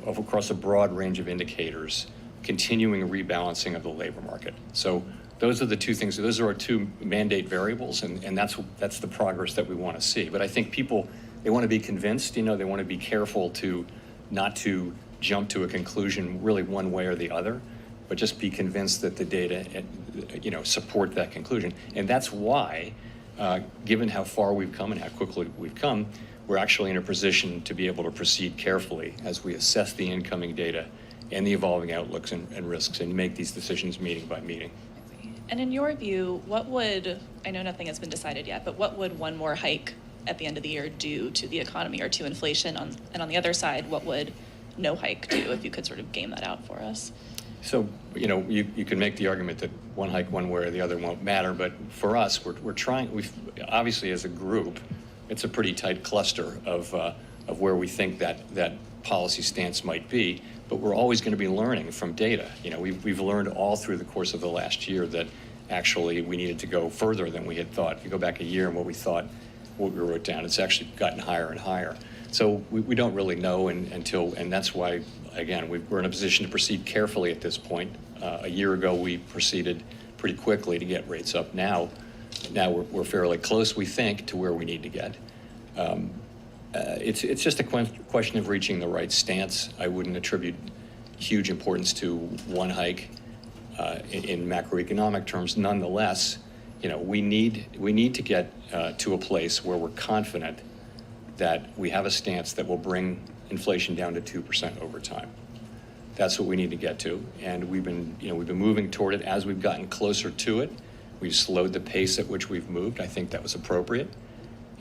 across a broad range of indicators, continuing rebalancing of the labor market. So those are the 2 things. Those are our 2 mandate variables, and that's the progress that we want to see. But I think people, they want to be convinced, you know, they want to be careful not to jump to a conclusion really one way or the other, but just be convinced that the data, you know, support that conclusion. And that's why, given how far we've come and how quickly we've come, we're actually in a position to be able to proceed carefully as we assess the incoming data and the evolving outlooks and risks and make these decisions meeting by meeting. And in your view, I know nothing has been decided yet, but what would one more hike at the end of the year do to the economy or to inflation? And on the other side, what would no hike do, if you could sort of game that out for us? So, you know, you can make the argument that one hike one way or the other won't matter, but for us, we're trying, obviously as a group, it's a pretty tight cluster of where we think that policy stance might be, but we're always going to be learning from data. You know, we've learned all through the course of the last year that actually we needed to go further than we had thought. If you go back a year and what we wrote down, it's actually gotten higher and higher. So we don't really know and that's why, again, we're in a position to proceed carefully at this point. A year ago, we proceeded pretty quickly to get rates up. Now we're fairly close, we think, to where we need to get. It's just a question of reaching the right stance. I wouldn't attribute huge importance to one hike in macroeconomic terms. Nonetheless, we need to get to a place where we're confident that we have a stance that will bring inflation down to 2% over time. That's what we need to get to, and we've been moving toward it. As we've gotten closer to it, we've slowed the pace at which we've moved. I think that was appropriate.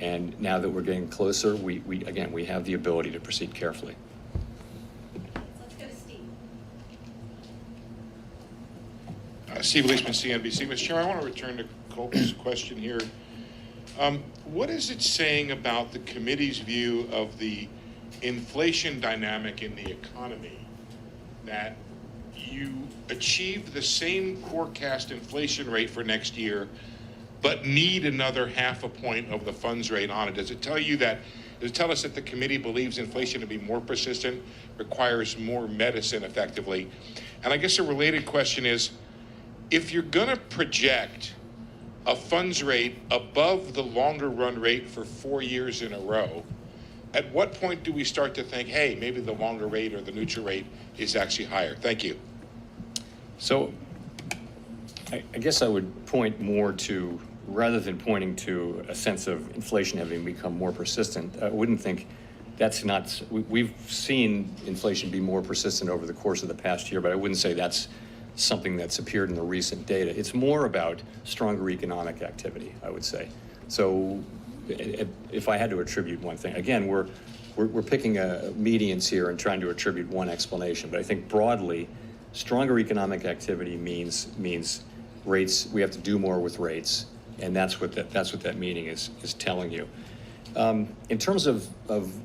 And now that we're getting closer, we have the ability to proceed carefully. Let's go to Steve. Steve Leisman, CNBC. Mr. Chairman, I want to return to Colby's question here. What is it saying about the committee's view of the inflation dynamic in the economy that you achieve the same forecast inflation rate for next year, but need another 0.5 point of the funds rate on it? Does it tell us that the committee believes inflation to be more persistent, requires more medicine effectively? And I guess a related question is, if you're going to project a funds rate above the longer run rate for 4 years in a row, at what point do we start to think, hey, maybe the longer rate or the neutral rate is actually higher? Thank you. So I guess I would point more to, rather than pointing to a sense of inflation having become more persistent, I wouldn't think that's not, we've seen inflation be more persistent over the course of the past year, but I wouldn't say that's something that's appeared in the recent data. It's more about stronger economic activity, I would say. So if I had to attribute one thing, again, we're picking medians here and trying to attribute one explanation, but I think broadly, stronger economic activity means rates, we have to do more with rates, and that's what that meaning is telling you. In terms of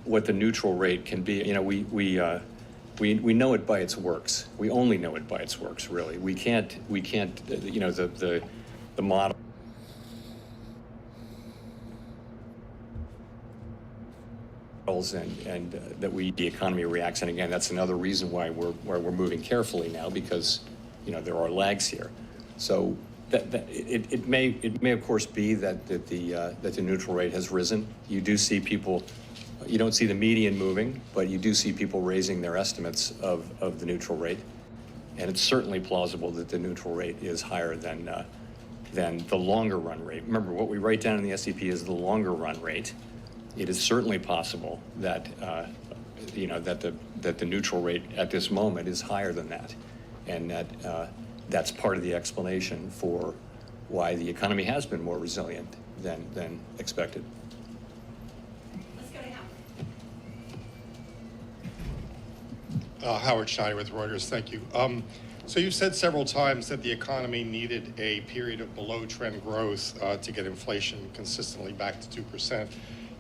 what the neutral rate can be, we know it by its works. We only know it by its works, really. We can't the model and that the economy reacts. And again, that's another reason why we're moving carefully now, because there are lags here. So it may of course be that the neutral rate has risen. You do see people. You don't see the median moving, but you do see people raising their estimates of the neutral rate, and it's certainly plausible that the neutral rate is higher than the longer run rate. Remember, what we write down in the SEP is the longer run rate. It is certainly possible that that the neutral rate at this moment is higher than that, and that's part of the explanation for why the economy has been more resilient than expected. Howard Schneider with Reuters, thank you. So you've said several times that the economy needed a period of below trend growth to get inflation consistently back to 2%.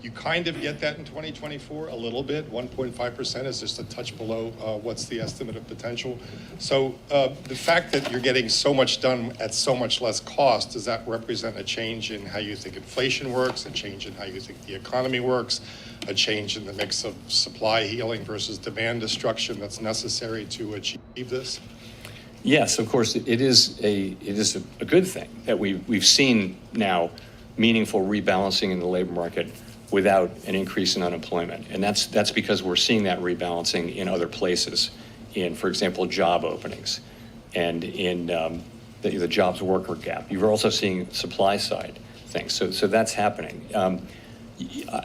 You kind of get that in 2024, a little bit. 1.5% is just a touch below what's the estimate of potential. So the fact that you're getting so much done at so much less cost, does that represent a change in how you think inflation works, a change in how you think the economy works, a change in the mix of supply healing versus demand destruction that's necessary to achieve this? Yes, of course, it is a good thing that we've seen now meaningful rebalancing in the labor market without an increase in unemployment, and that's because we're seeing that rebalancing in other places, in, for example, job openings, and in the jobs worker gap. You're also seeing supply side things, so that's happening.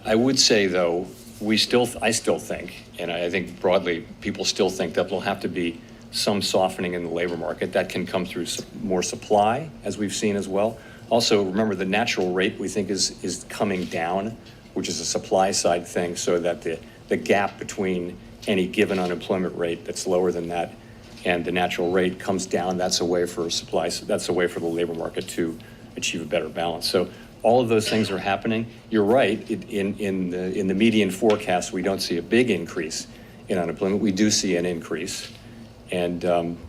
I would say, though, I still think, and I think broadly people still think that there'll have to be some softening in the labor market. That can come through more supply, as we've seen as well. Also, remember, the natural rate we think is coming down, which is a supply side thing, so that the gap between any given unemployment rate that's lower than that and the natural rate comes down. That's a way for that's a way for the labor market to achieve a better balance. So all of those things are happening. You're right, in the median forecast, we don't see a big increase in unemployment. We do see an increase. And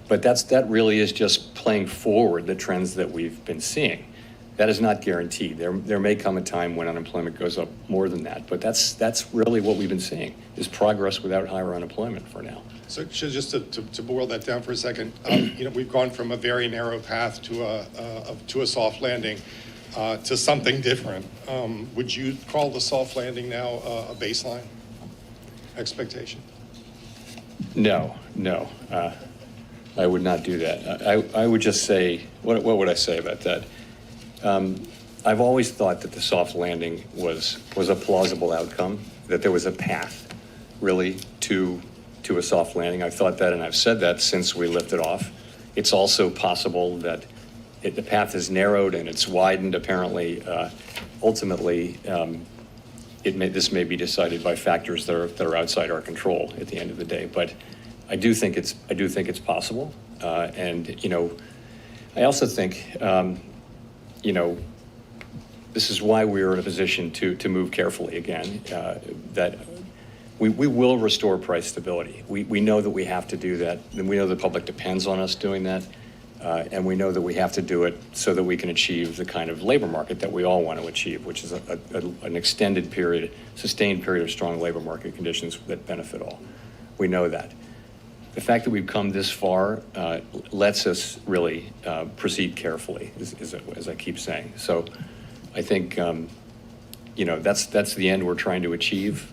but that really is just playing forward the trends that we've been seeing. That is not guaranteed. There may come a time when unemployment goes up more than that, but that's really what we've been seeing, is progress without higher unemployment for now. So just to boil that down for a second, we've gone from a very narrow path to a soft landing to something different. Would you call the soft landing now a baseline expectation? No, I would not do that. I would just say, what would I say about that? I've always thought that the soft landing was a plausible outcome, that there was a path really to a soft landing. I've thought that, and I've said that since we lifted off. It's also possible that the path is narrowed and it's widened apparently. Ultimately, this may be decided by factors that are outside our control at the end of the day. But I do think it's possible, and I also think this is why we're in a position to move carefully again. That we will restore price stability. We know that we have to do that, and we know the public depends on us doing that, and we know that we have to do it so that we can achieve the kind of labor market that we all want to achieve, which is an extended period, sustained period of strong labor market conditions that benefit all. We know that. The fact that we've come this far lets us really proceed carefully, as I keep saying. So I think that's the end we're trying to achieve.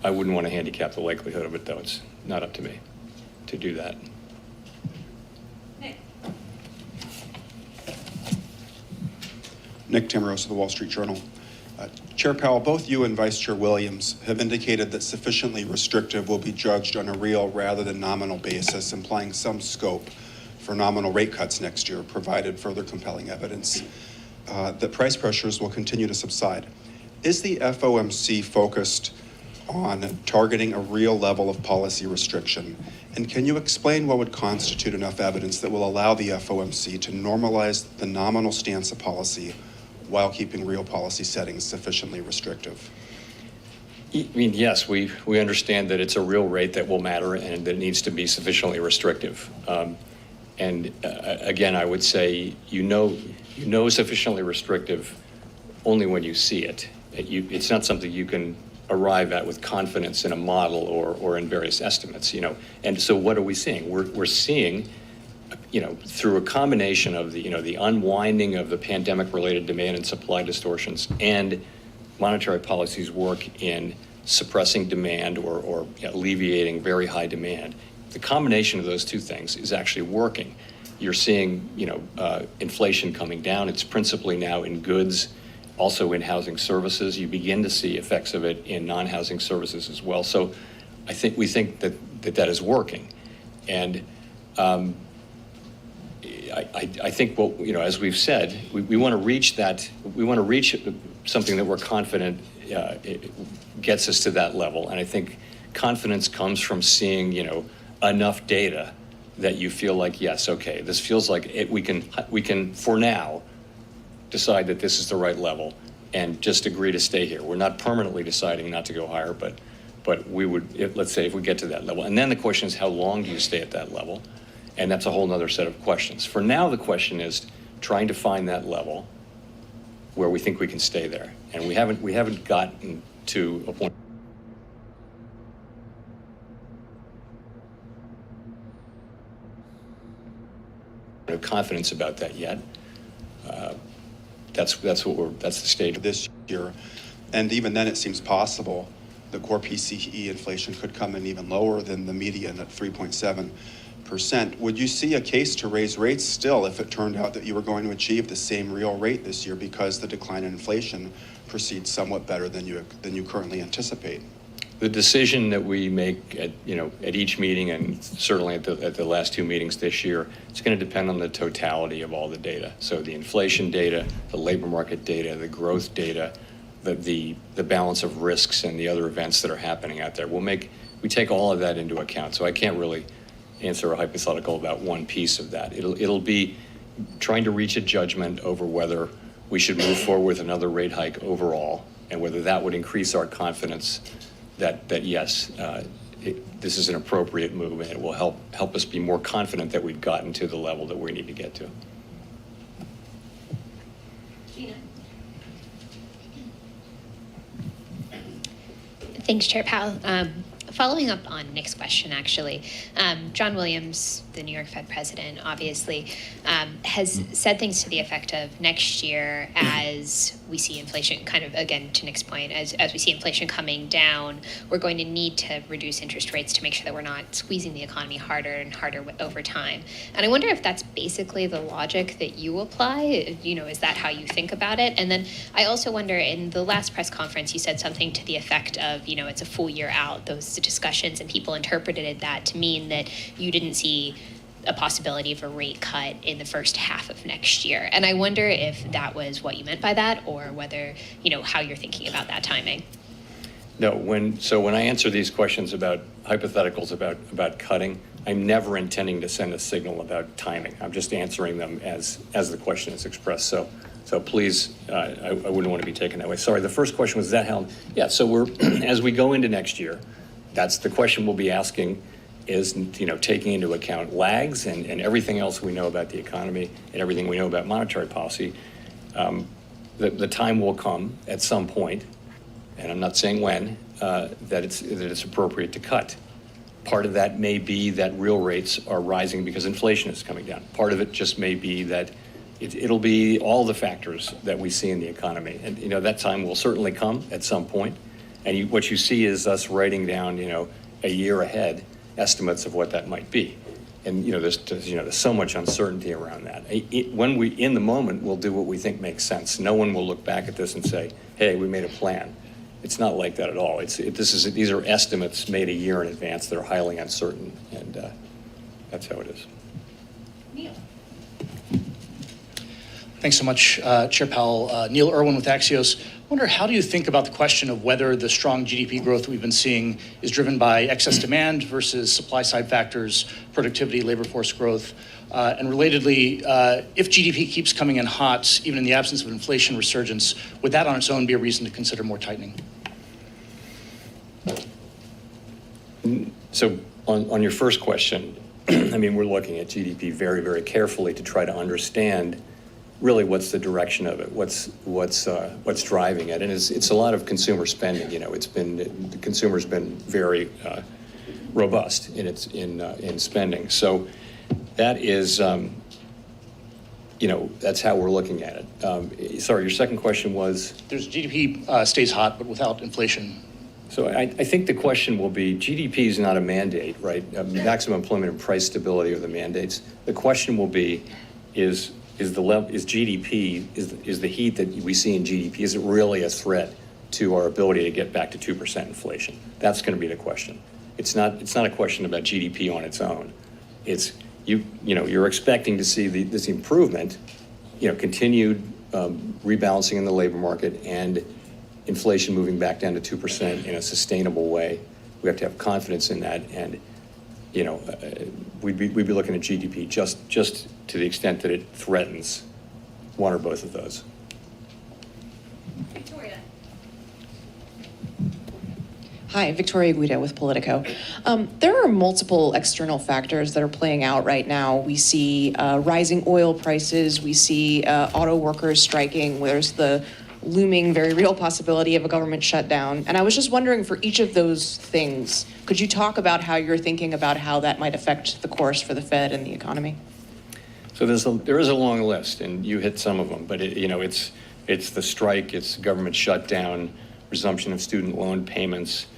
I wouldn't want to handicap the likelihood of it, though. It's not up to me to do that. Nick Timmeros of the Wall Street Journal. Chair Powell, both you and Vice Chair Williams have indicated that sufficiently restrictive will be judged on a real rather than nominal basis, implying some scope for nominal rate cuts next year, provided further compelling evidence that price pressures will continue to subside. Is the FOMC focused on targeting a real level of policy restriction? And can you explain what would constitute enough evidence that will allow the FOMC to normalize the nominal stance of policy while keeping real policy settings sufficiently restrictive? I mean, yes, we understand that it's a real rate that will matter and that it needs to be sufficiently restrictive. Again, I would say sufficiently restrictive only when you see it. It's not something you can arrive at with confidence in a model or in various estimates. And so what are we seeing? We're seeing, through a combination of the unwinding of the pandemic-related demand and supply distortions and monetary policy's work in suppressing demand or alleviating very high demand. The combination of those two things is actually working. You're seeing, inflation coming down. It's principally now in goods, also in housing services. You begin to see effects of it in non-housing services as well. So we think that is working. And I think as we've said, we want to reach that. We want to reach something that we're confident it gets us to that level. And I think confidence comes from seeing, enough data that you feel like, yes, okay, this feels like we can for now decide that this is the right level and just agree to stay here. We're not permanently deciding not to go higher, but we would, let's say if we get to that level. And then the question is, how long do you stay at that level? And that's a whole nother set of questions. For now, the question is trying to find that level where we think we can stay there. And we haven't gotten to a point of confidence about that yet. That's the stage this year. And even then it seems possible the core PCE inflation could come in even lower than the median at 3.7%. Would you see a case to raise rates still if it turned out that you were going to achieve the same real rate this year because the decline in inflation proceeds somewhat better than you currently anticipate? The decision that we make at each meeting, and certainly at the last two meetings this year, it's going to depend on the totality of all the data. So the inflation data, the labor market data, the growth data, the balance of risks and the other events that are happening out there. We take all of that into account. So I can't really answer a hypothetical about one piece of that. It'll be trying to reach a judgment over whether we should move forward with another rate hike overall, and whether that would increase our confidence that yes, this is an appropriate move, and it will help us be more confident that we've gotten to the level that we need to get to. Thanks, Chair Powell. Following up on Nick's question, actually, John Williams, the New York Fed president, obviously, has said things to the effect of next year, as we see inflation, kind of, again, to Nick's point, as we see inflation coming down, we're going to need to reduce interest rates to make sure that we're not squeezing the economy harder and harder over time. And I wonder if that's basically the logic that you apply. You know, is that how you think about it? And then I also wonder, in the last press conference, you said something to the effect of, you know, it's a full year out, those discussions, and people interpreted that to mean that you didn't see a possibility of a rate cut in the first half of next year. And I wonder if that was what you meant by that, or whether, you know, how you're thinking about that timing. No, when I answer these questions about hypotheticals about cutting, I'm never intending to send a signal about timing. I'm just answering them as the question is expressed. So please, I wouldn't want to be taken that way. Sorry, the first question was that how? Yeah, so we're, as we go into next year, that's the question we'll be asking is, you know, taking into account lags and everything else we know about the economy and everything we know about monetary policy. The time will come at some point, and I'm not saying when, that it's appropriate to cut. Part of that may be that real rates are rising because inflation is coming down. Part of it just may be that it'll be all the factors that we see in the economy. And, you know, that time will certainly come at some point. And what you see is us writing down, you know, a year ahead estimates of what that might be. And, you know, there's so much uncertainty around that. When we, in the moment, we'll do what we think makes sense. No one will look back at this and say, hey, we made a plan. It's not like that at all. These are estimates made a year in advance that are highly uncertain, and that's how it is. Neil. Thanks so much, Chair Powell. Neil Irwin with Axios. I wonder, how do you think about the question of whether the strong GDP growth we've been seeing is driven by excess demand versus supply side factors, productivity, labor force growth? And relatedly, if GDP keeps coming in hot, even in the absence of inflation resurgence, would that on its own be a reason to consider more tightening? So on your first question, I mean, we're looking at GDP very, very carefully to try to understand really what's the direction of it, what's driving it, and it's a lot of consumer spending. You know, the consumer's been very robust in spending. So that is, you know, that's how we're looking at it. Sorry, your second question was? There's GDP stays hot, but without inflation. So I think the question will be, GDP is not a mandate, right? Maximum employment and price stability are the mandates. The question will be, is GDP, is the heat that we see in GDP, is it really a threat to our ability to get back to 2% inflation? That's going to be the question. It's not a question about GDP on its own. It's you're expecting to see this improvement, you know, continued rebalancing in the labor market and inflation moving back down to 2% in a sustainable way. We have to have confidence in that, and you know, we'd be looking at GDP just to the extent that it threatens one or both of those. Victoria. Hi, Victoria Guida with Politico. There are multiple external factors that are playing out right now. We see rising oil prices. We see auto workers striking. There's the looming, very real possibility of a government shutdown. And I was just wondering, for each of those things, could you talk about how you're thinking about how that might affect the course for the Fed and the economy? So there is a long list, and you hit some of them. But it's the strike, it's government shutdown, resumption of student loan payments,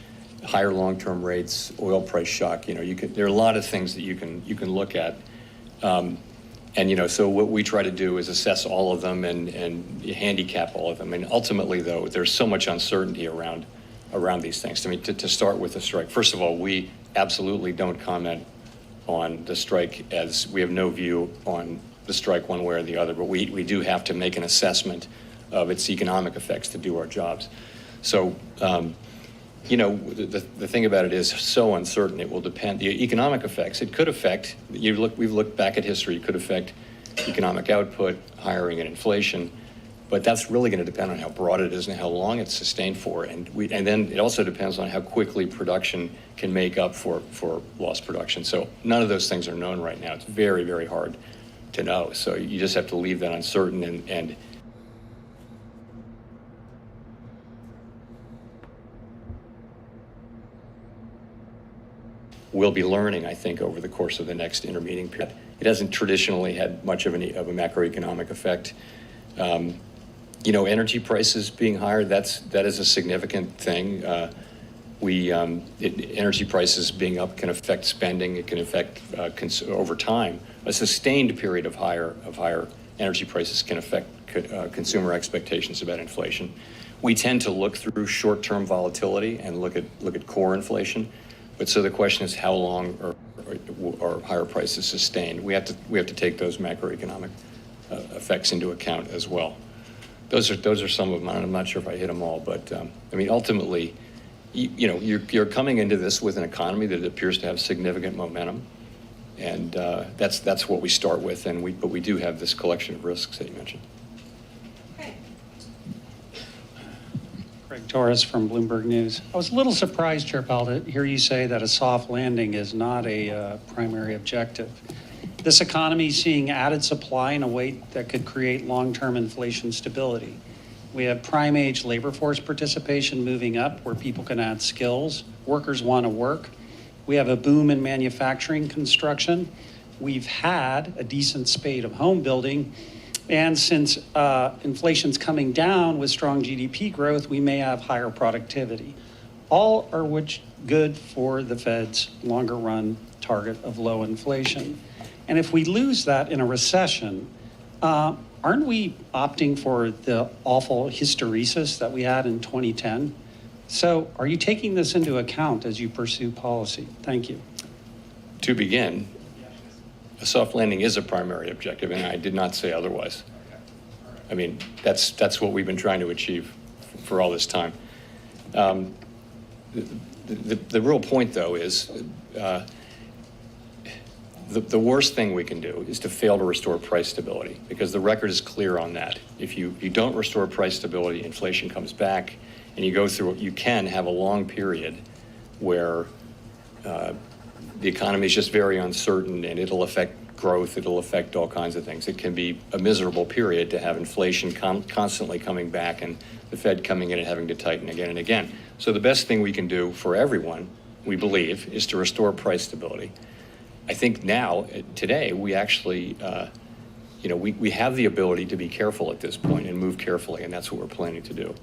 higher long-term rates, oil price shock. You know, there are a lot of things that you can look at. And, you know, so what we try to do is assess all of them and handicap all of them. And ultimately, though, there's so much uncertainty around these things. I mean, to start with the strike, first of all, we absolutely don't comment on the strike, as we have no view on the strike one way or the other, but we do have to make an assessment of its economic effects to do our jobs. So, you know, the thing about it is so uncertain. It will depend. The economic effects, it could affect, we've looked back at history, it could affect economic output, hiring, and inflation, but that's really going to depend on how broad it is and how long it's sustained for. And then it also depends on how quickly production can make up for lost production. So none of those things are known right now. It's very, very hard to know. So you just have to leave that uncertain and we'll be learning, I think, over the course of the next intermeeting period. It hasn't traditionally had much of a macroeconomic effect. Energy prices being higher, that is a significant thing. Energy prices being up can affect spending. It can affect over time. A sustained period of higher energy prices can affect consumer expectations about inflation. We tend to look through short-term volatility and look at core inflation. But so the question is, how long are higher prices sustained? We have to take those macroeconomic effects into account as well. Those are some of them. I'm not sure if I hit them all, but ultimately, you're coming into this with an economy that appears to have significant momentum, and that's what we start with. But we do have this collection of risks that you mentioned. Greg Torres from Bloomberg News. I was a little surprised, Chair Powell, to hear you say that a soft landing is not a primary objective. This economy is seeing added supply in a way that could create long-term inflation stability. We have prime age labor force participation moving up where people can add skills. Workers want to work. We have a boom in manufacturing construction. We've had a decent spate of home building. And since inflation's coming down with strong GDP growth, we may have higher productivity. All are which good for the Fed's longer run target of low inflation. And if we lose that in a recession, aren't we opting for the awful hysteresis that we had in 2010? So are you taking this into account as you pursue policy? Thank you. To begin, a soft landing is a primary objective, and I did not say otherwise. I mean, that's what we've been trying to achieve for all this time. The real point, though, is the worst thing we can do is to fail to restore price stability, because the record is clear on that. If you don't restore price stability, inflation comes back, and you go through, you can have a long period where the economy is just very uncertain, and it'll affect growth, it'll affect all kinds of things. It can be a miserable period to have inflation constantly coming back and the Fed coming in and having to tighten again and again. So the best thing we can do for everyone, we believe, is to restore price stability. I think now, today, we actually, we have the ability to be careful at this point and move carefully, and that's what we're planning to do.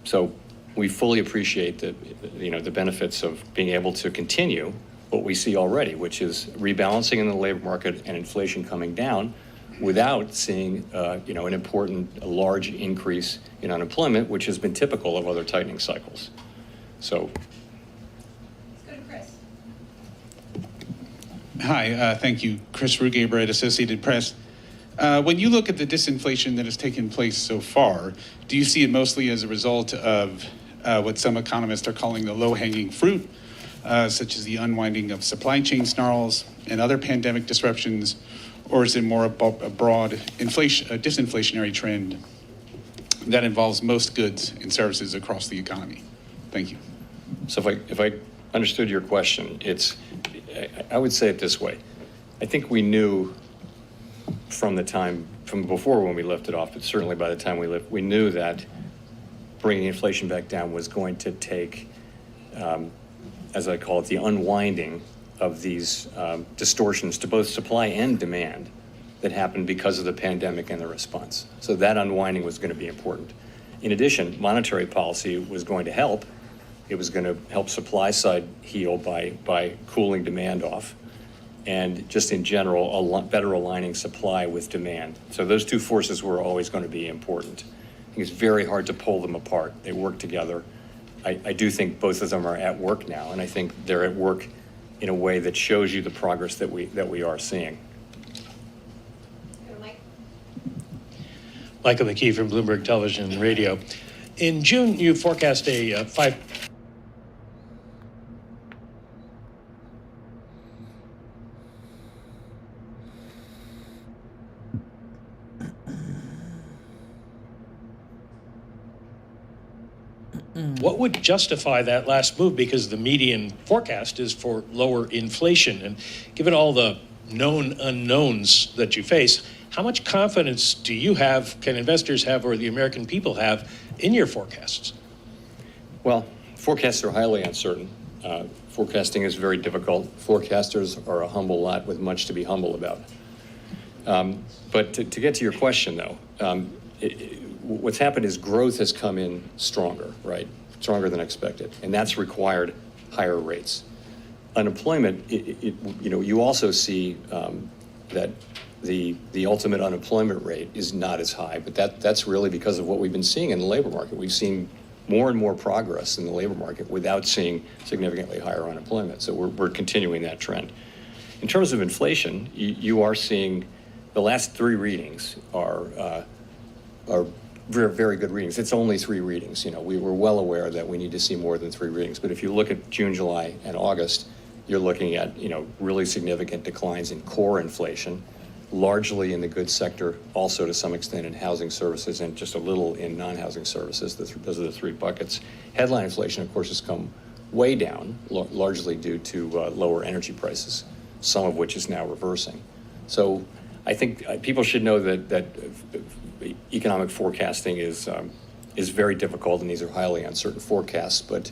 So we fully appreciate the benefits of being able to continue what we see already, which is rebalancing in the labor market and inflation coming down without seeing, an important, large increase in unemployment, which has been typical of other tightening cycles. So. Let's go to Chris. Hi, thank you. Chris Rugaber at Associated Press. When you look at the disinflation that has taken place so far, do you see it mostly as a result of what some economists are calling the low-hanging fruit, such as the unwinding of supply chain snarls and other pandemic disruptions, or is it more a broad disinflationary trend that involves most goods and services across the economy? Thank you. So if I understood your question, I would say it this way. I think we knew from before when we lifted off, but certainly by the time we knew that bringing inflation back down was going to take, as I call it, the unwinding of these distortions to both supply and demand that happened because of the pandemic and the response. So that unwinding was going to be important. In addition, monetary policy was going to help. It was going to help supply side heal by cooling demand off, and just in general, better aligning supply with demand. So those two forces were always going to be important. I think it's very hard to pull them apart. They work together. I do think both of them are at work now, and I think they're at work in a way that shows you the progress that we are seeing. Michael McKee from Bloomberg Television and Radio. In June, you forecast a 5. What would justify that last move? Because the median forecast is for lower inflation. And given all the known unknowns that you face, how much confidence do you have, can investors have, or the American people have in your forecasts? Well, forecasts are highly uncertain. Forecasting is very difficult. Forecasters are a humble lot with much to be humble about. But to get to your question, though, what's happened is growth has come in stronger, right? Stronger than expected, and that's required higher rates. Unemployment, you also see that the ultimate unemployment rate is not as high, but that's really because of what we've been seeing in the labor market. We've seen more and more progress in the labor market without seeing significantly higher unemployment. So we're continuing that trend. In terms of inflation, you are seeing the last 3 readings are very, very good readings. It's only 3 readings. We were well aware that we need to see more than 3 readings. But if you look at June, July, and August, you're looking at really significant declines in core inflation, largely in the goods sector, also to some extent in housing services, and just a little in non-housing services. Those are the 3 buckets. Headline inflation, of course, has come way down, largely due to lower energy prices, some of which is now reversing. So I think people should know that economic forecasting is very difficult, and these are highly uncertain forecasts. But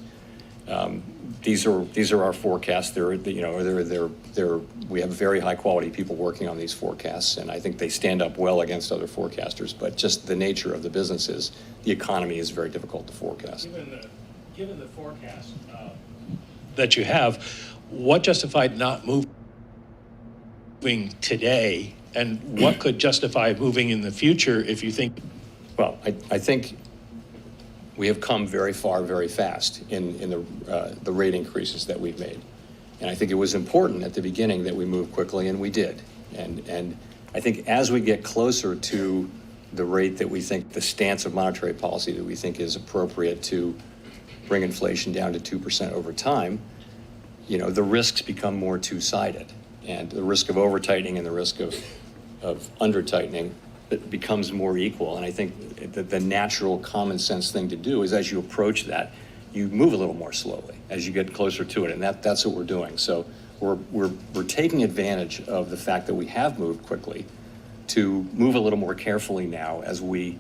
these are our forecasts. We have very high quality people working on these forecasts, and I think they stand up well against other forecasters. But just the nature of the business is the economy is very difficult to forecast. Given the forecast that you have, what justified not moving today, and what could justify moving in the future if you think? Well, I think we have come very far, very fast in the rate increases that we've made. And I think it was important at the beginning that we moved quickly, and we did. And I think as we get closer to the rate that we think, the stance of monetary policy that we think is appropriate to bring inflation down to 2% over time, the risks become more two-sided. And the risk of over-tightening and the risk of under-tightening, it becomes more equal. And I think that the natural common sense thing to do is, as you approach that, you move a little more slowly as you get closer to it. And that's what we're doing. So we're taking advantage of the fact that we have moved quickly to move a little more carefully now as we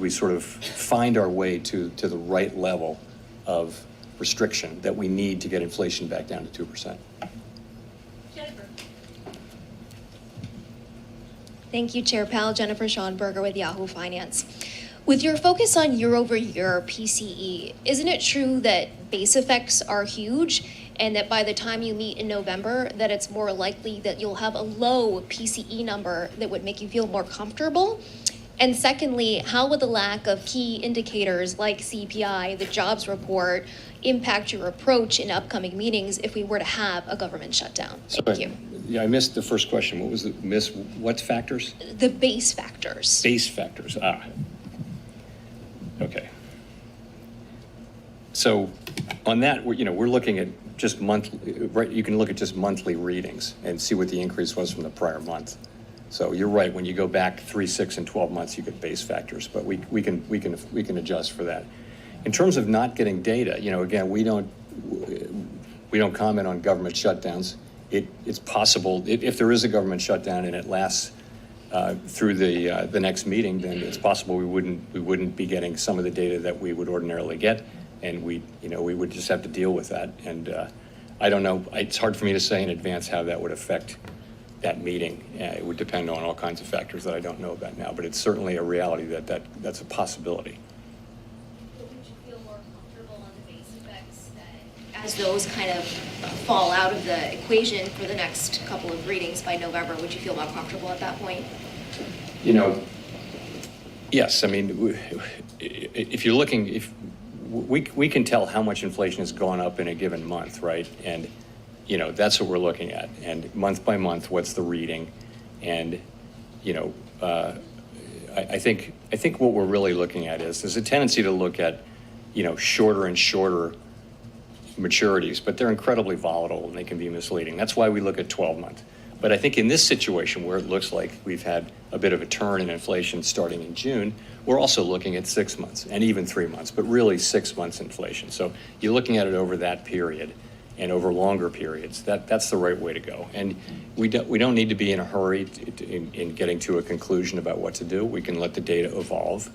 sort of find our way to the right level of restriction that we need to get inflation back down to 2%. Thank you, Chair Powell. Jennifer Schonberger with Yahoo Finance. With your focus on year-over-year PCE, isn't it true that base effects are huge, and that by the time you meet in November, that it's more likely that you'll have a low PCE number that would make you feel more comfortable? And secondly, how would the lack of key indicators like CPI, the jobs report, impact your approach in upcoming meetings if we were to have a government shutdown? Thank you. Yeah, I missed the first question. What was what factors? The base factors. Base factors, okay. So on that, we're looking at just monthly, right? You can look at just monthly readings and see what the increase was from the prior month. So you're right, when you go back 3, 6, and 12 months, you get base factors, but we can adjust for that. In terms of not getting data, again, we don't comment on government shutdowns. It's possible if there is a government shutdown and it lasts through the next meeting, then it's possible we wouldn't be getting some of the data that we would ordinarily get, and we would just have to deal with that. And I don't know. It's hard for me to say in advance how that would affect that meeting. It would depend on all kinds of factors that I don't know about now, but it's certainly a reality that's a possibility. But would you feel more comfortable on the base effects that as those kind of fall out of the equation for the next couple of readings by November, would you feel more comfortable at that point? Yes. I mean, if you're looking, if we can tell how much inflation has gone up in a given month, right? And that's what we're looking at. And month by month, what's the reading? And I think what we're really looking at is there's a tendency to look at shorter and shorter maturities, but they're incredibly volatile and they can be misleading. That's why we look at 12-month. But I think in this situation where it looks like we've had a bit of a turn in inflation starting in June, we're also looking at 6 months and even 3 months, but really 6 months inflation. So you're looking at it over that period and over longer periods. That's the right way to go. And we don't need to be in a hurry in getting to a conclusion about what to do. We can let the data evolve.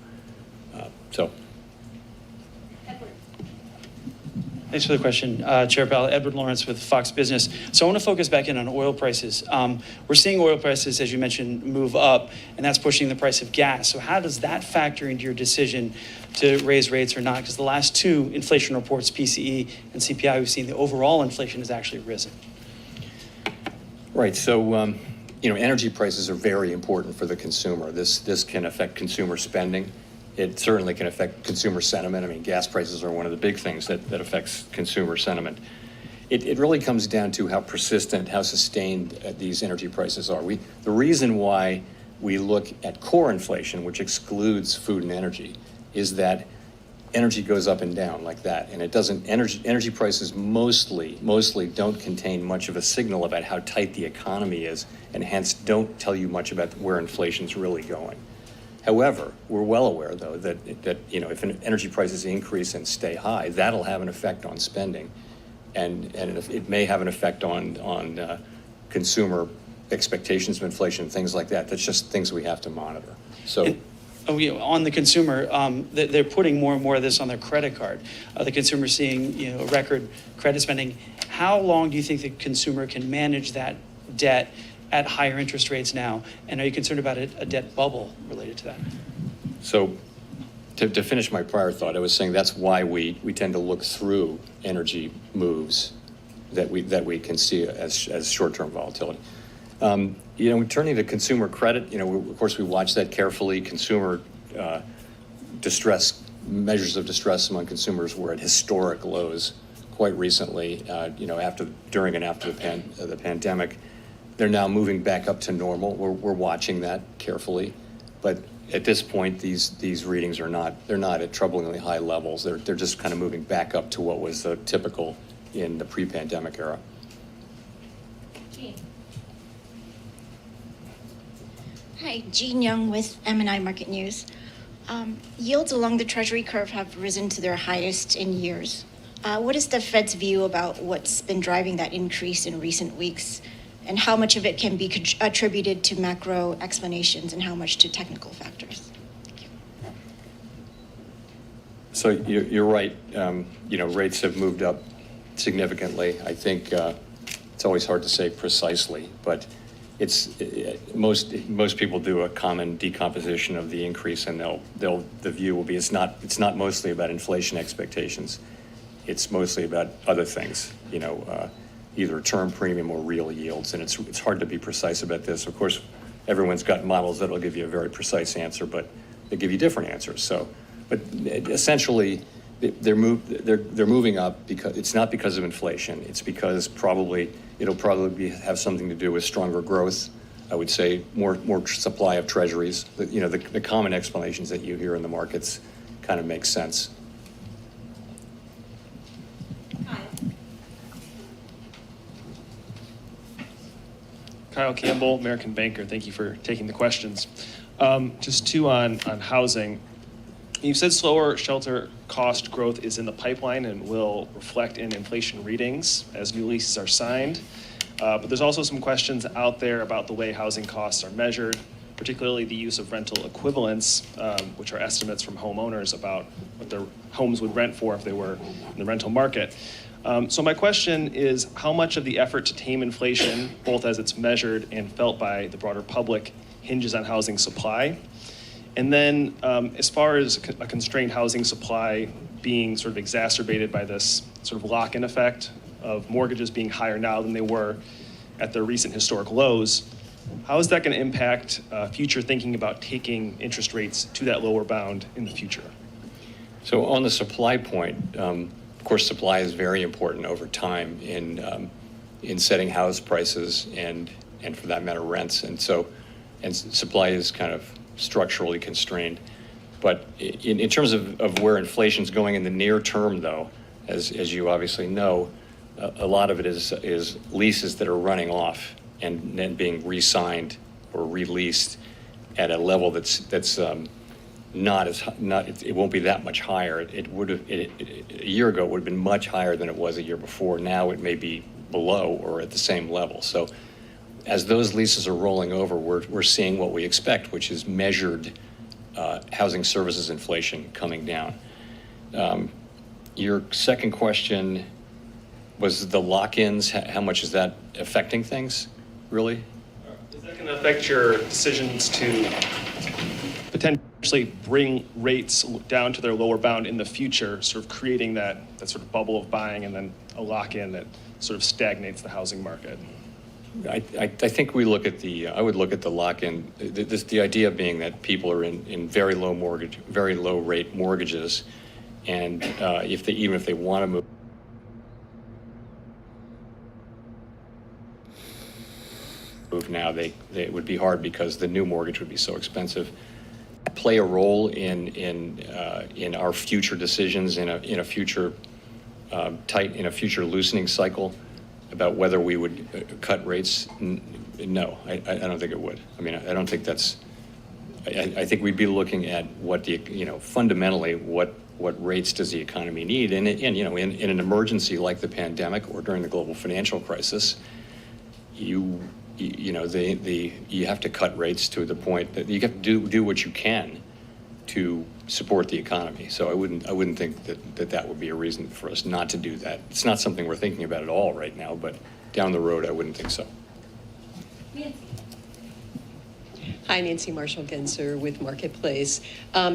Thanks for the question, Chair Powell. Edward Lawrence with Fox Business. So I want to focus back in on oil prices. We're seeing oil prices, as you mentioned, move up, and that's pushing the price of gas. So how does that factor into your decision to raise rates or not? Because the last two inflation reports, PCE and CPI, we've seen the overall inflation has actually risen. Right. So, energy prices are very important for the consumer. This can affect consumer spending. It certainly can affect consumer sentiment. I mean, gas prices are one of the big things that affects consumer sentiment. It really comes down to how persistent, how sustained these energy prices are. The reason why we look at core inflation, which excludes food and energy, is that energy goes up and down like that, and it doesn't. Energy prices mostly don't contain much of a signal about how tight the economy is, and hence don't tell you much about where inflation's really going. However, we're well aware, though, that if energy prices increase and stay high, that'll have an effect on spending, and it may have an effect on consumer expectations of inflation, things like that. That's just things we have to monitor. So. On the consumer, they're putting more and more of this on their credit card. The consumer seeing record credit spending. How long do you think the consumer can manage that debt at higher interest rates now? And are you concerned about a debt bubble related to that? So to finish my prior thought, I was saying that's why we tend to look through energy moves that we can see as short-term volatility. Turning to consumer credit, of course we watch that carefully. Consumer distress, measures of distress among consumers were at historic lows quite recently, during and after the pandemic. They're now moving back up to normal. We're watching that carefully, but at this point, these readings they're not at troublingly high levels. They're just kind of moving back up to what was typical in the pre-pandemic era. Hi, Jean Young with M&I Market News. Yields along the Treasury curve have risen to their highest in years. What is the Fed's view about what's been driving that increase in recent weeks? And how much of it can be attributed to macro explanations and how much to technical factors? So you're right. Rates have moved up significantly. I think it's always hard to say precisely, but most people do a common decomposition of the increase, and the view will be it's not mostly about inflation expectations. It's mostly about other things. Either term premium or real yields, and it's hard to be precise about this. Of course, everyone's got models that'll give you a very precise answer, but they give you different answers. So, but essentially, they're moving up because it's not because of inflation. It's because it'll probably have something to do with stronger growth. I would say more supply of treasuries. The common explanations that you hear in the markets kind of make sense. Kyle Campbell, American Banker. Thank you for taking the questions. Just two on housing. You said slower shelter cost growth is in the pipeline and will reflect in inflation readings as new leases are signed. But there's also some questions out there about the way housing costs are measured, particularly the use of rental equivalents, which are estimates from homeowners about what their homes would rent for if they were in the rental market. So my question is, how much of the effort to tame inflation, both as it's measured and felt by the broader public, hinges on housing supply? And then as far as a constrained housing supply being sort of exacerbated by this sort of lock-in effect of mortgages being higher now than they were at their recent historic lows, how is that going to impact future thinking about taking interest rates to that lower bound in the future? So on the supply point, of course, supply is very important over time in setting house prices and for that matter rents, and supply is kind of structurally constrained. But in terms of where inflation's going in the near term, though, as you obviously know, a lot of it is leases that are running off and then being re-signed or released at a level that's it won't be that much higher. A year ago it would have been much higher than it was a year before. Now it may be below or at the same level. So as those leases are rolling over, we're seeing what we expect, which is measured housing services inflation coming down. Your second question was the lock-ins. How much is that affecting things, really? Is that going to affect your decisions to potentially bring rates down to their lower bound in the future, sort of creating that sort of bubble of buying and then a lock-in that sort of stagnates the housing market? I think we look at I would look at the lock-in, the idea being that people are in very low rate mortgages, and even if they want to move now, it would be hard because the new mortgage would be so expensive. Play a role in our future decisions in a future loosening cycle about whether we would cut rates? No, I don't think it would. I mean, I don't think that's. I think we'd be looking at what fundamentally what rates does the economy need, and in an emergency like the pandemic or during the global financial crisis, you have to cut rates to the point that you have to do what you can to support the economy. So I wouldn't think that would be a reason for us not to do that. It's not something we're thinking about at all right now, but down the road I wouldn't think so. Hi, Nancy Marshall-Genzer with Marketplace.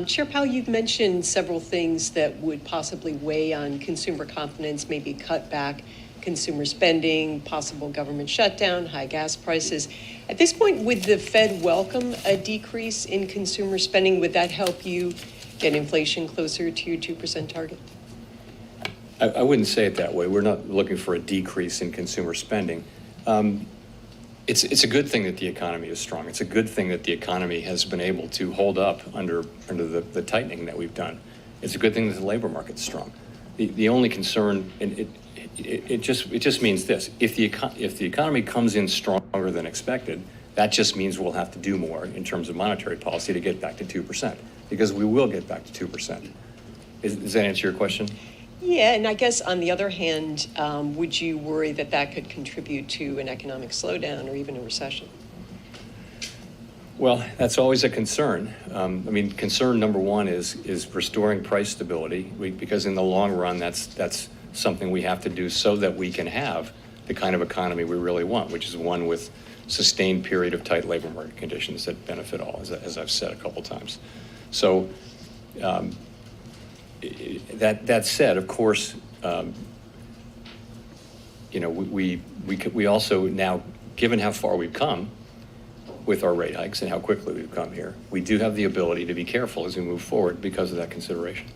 Chair Powell, you've mentioned several things that would possibly weigh on consumer confidence, maybe cut back consumer spending, possible government shutdown, high gas prices. At this point, would the Fed welcome a decrease in consumer spending? Would that help you get inflation closer to your 2% target? I wouldn't say it that way. We're not looking for a decrease in consumer spending. It's a good thing that the economy is strong. It's a good thing that the economy has been able to hold up under the tightening that we've done. It's a good thing that the labor market's strong. The only concern, and it just means this: if the economy comes in stronger than expected, that just means we'll have to do more in terms of monetary policy to get back to 2%, because we will get back to 2%. Does that answer your question? Yeah, and I guess on the other hand, would you worry that that could contribute to an economic slowdown or even a recession? Well, that's always a concern. Concern number one is restoring price stability, because in the long run, that's something we have to do so that we can have the kind of economy we really want, which is one with sustained period of tight labor market conditions that benefit all, as I've said a couple times. So that said, of course, we also now, given how far we've come with our rate hikes and how quickly we've come here, we do have the ability to be careful as we move forward because of that consideration.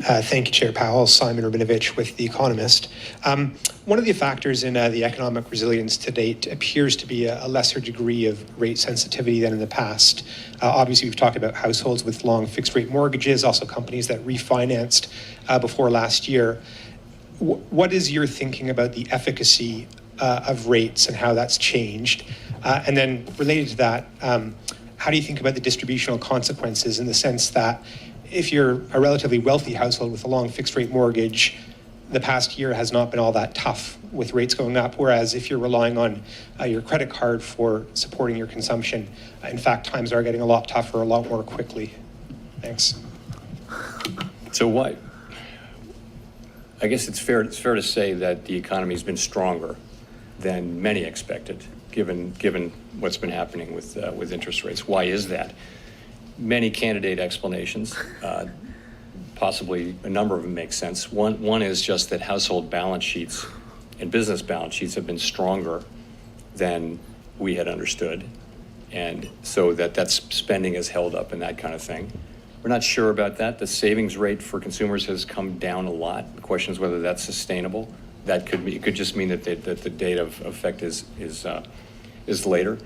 Thank you, Chair Powell. Simon Rabinovich with The Economist. One of the factors in the economic resilience to date appears to be a lesser degree of rate sensitivity than in the past. Obviously, we've talked about households with long fixed rate mortgages, also companies that refinanced before last year. What is your thinking about the efficacy of rates and how that's changed? And then related to that, how do you think about the distributional consequences in the sense that if you're a relatively wealthy household with a long fixed rate mortgage, the past year has not been all that tough with rates going up, whereas if you're relying on your credit card for supporting your consumption, in fact, times are getting a lot tougher, a lot more quickly. Thanks. So what? I guess it's fair to say that the economy has been stronger than many expected, given what's been happening with interest rates. Why is that? Many candidate explanations. Possibly a number of them make sense. One is just that household balance sheets and business balance sheets have been stronger than we had understood, and so that's spending is held up and that kind of thing. We're not sure about that. The savings rate for consumers has come down a lot. The question is whether that's sustainable. It could just mean that the date of effect is later.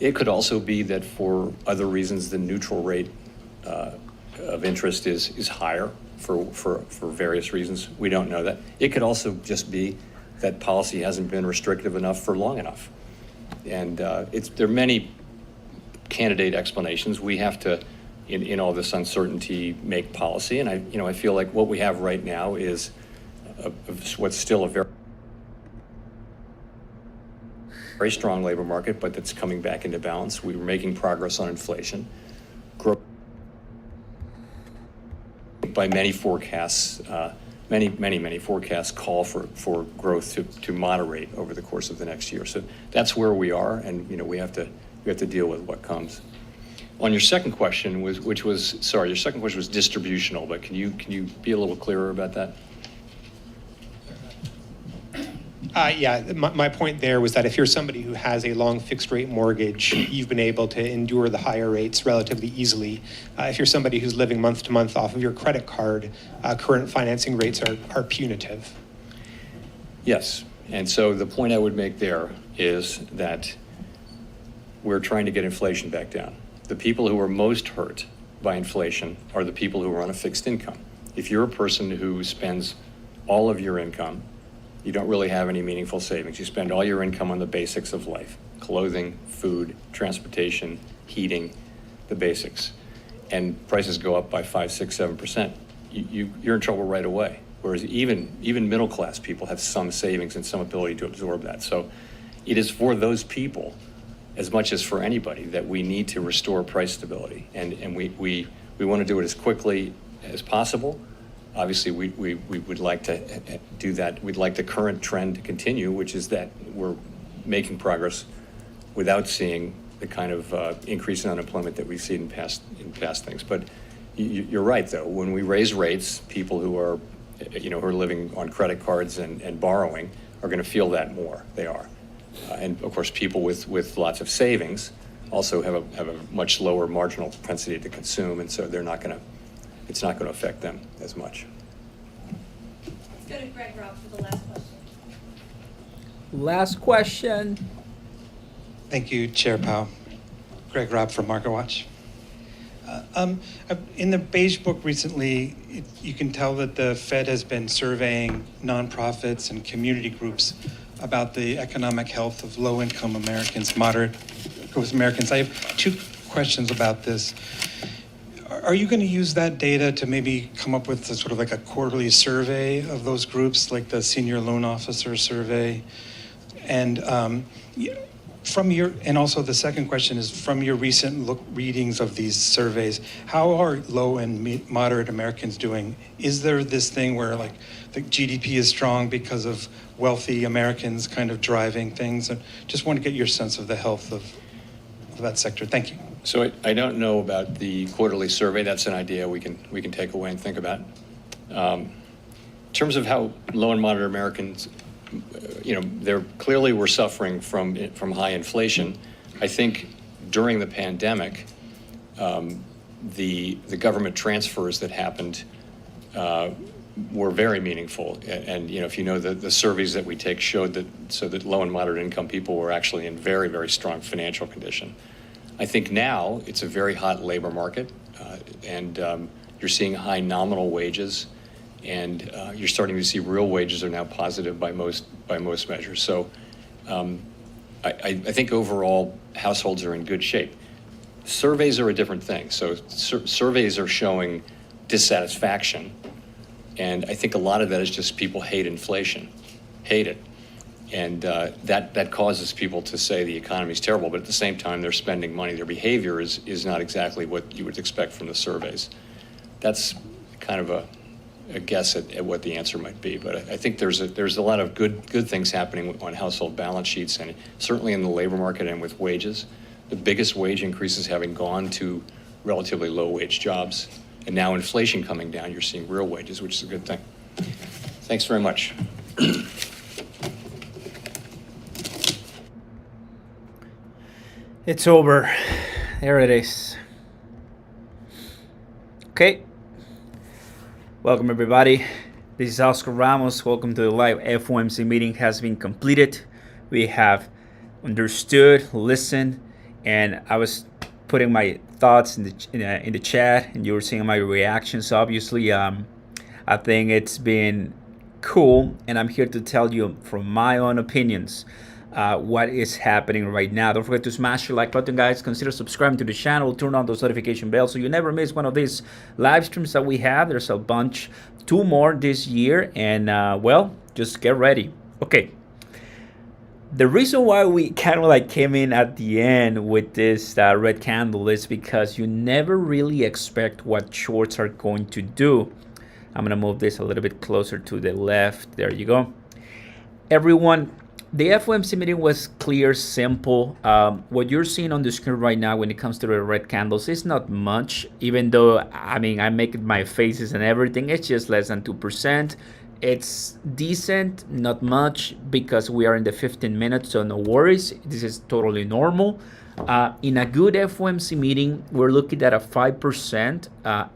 It could also be that for other reasons, the neutral rate of interest is higher for various reasons. We don't know that. It could also just be that policy hasn't been restrictive enough for long enough. And there are many candidate explanations. We have to, in all this uncertainty, make policy. And I feel like what we have right now is what's still a very strong labor market, but that's coming back into balance. We were making progress on inflation. Growth by many forecasts, many forecasts call for growth to moderate over the course of the next year. So that's where we are, and we have to deal with what comes. On your second question your second question was distributional, but can you be a little clearer about that? My point there was that if you're somebody who has a long fixed rate mortgage, you've been able to endure the higher rates relatively easily. If you're somebody who's living month to month off of your credit card, current financing rates are punitive. Yes, and so the point I would make there is that we're trying to get inflation back down. The people who are most hurt by inflation are the people who are on a fixed income. If you're a person who spends all of your income, you don't really have any meaningful savings. You spend all your income on the basics of life: clothing, food, transportation, heating, the basics. And prices go up by 5, 6, 7%. You're in trouble right away. Whereas even middle class people have some savings and some ability to absorb that. So it is for those people, as much as for anybody, that we need to restore price stability. And we want to do it as quickly as possible. Obviously, we would like to do that. We'd like the current trend to continue, which is that we're making progress without seeing the kind of increase in unemployment that we've seen in past things. But you're right, though. When we raise rates, people who are living on credit cards and borrowing are going to feel that more. They are, and of course, people with lots of savings also have a much lower marginal propensity to consume, and so it's not going to affect them as much. Let's go to Greg Robb for the last question. Last question. Thank you, Chair Powell. Greg Robb from MarketWatch. In the Beige Book recently, you can tell that the Fed has been surveying nonprofits and community groups about the economic health of low-income Americans, moderate-income Americans. I have two questions about this. Are you going to use that data to maybe come up with sort of like a quarterly survey of those groups, like the Senior Loan Officer Survey? And and also the second question is, from your recent readings of these surveys, how are low and moderate Americans doing? Is there this thing where like the GDP is strong because of wealthy Americans kind of driving things? And just want to get your sense of the health of that sector. Thank you. So I don't know about the quarterly survey. That's an idea we can take away and think about. In terms of how low and moderate Americans, they're clearly were suffering from high inflation. I think during the pandemic, the government transfers that happened were very meaningful. And if the surveys that we take showed that low and moderate income people were actually in very, very strong financial condition. I think now it's a very hot labor market, and you're seeing high nominal wages, and you're starting to see real wages are now positive by most measures. So I think overall households are in good shape. Surveys are a different thing. So surveys are showing dissatisfaction, and I think a lot of that is just people hate inflation, hate it. And that causes people to say the economy is terrible, but at the same time, they're spending money. Their behavior is not exactly what you would expect from the surveys. That's kind of a guess at what the answer might be. But I think there's a lot of good things happening on household balance sheets, and certainly in the labor market and with wages. The biggest wage increases having gone to relatively low wage jobs, and now inflation coming down, you're seeing real wages, which is a good thing. Thanks very much. It's over. There it is. Okay. Welcome everybody. This is Oscar Ramos. Welcome to the live FOMC meeting. Has been completed. We have understood, listened, and I was putting my thoughts in the chat, and you were seeing my reactions. Obviously, I think it's been cool, and I'm here to tell you from my own opinions what is happening right now. Don't forget to smash the like button, guys. Consider subscribing to the channel. Turn on those notification bells so you never miss one of these live streams that we have. There's a bunch, 2 more this year, and well, just get ready. Okay. The reason why we kind of like came in at the end with this red candle is because you never really expect what shorts are going to do. I'm going to move this a little bit closer to the left. There you go. Everyone, the FOMC meeting was clear, simple. What you're seeing on the screen right now when it comes to the red candles is not much, even though, I mean, I make my faces and everything. It's just less than 2%. It's decent, not much, because we are in the 15 minutes, so no worries. This is totally normal. In a good FOMC meeting, we're looking at a 5%,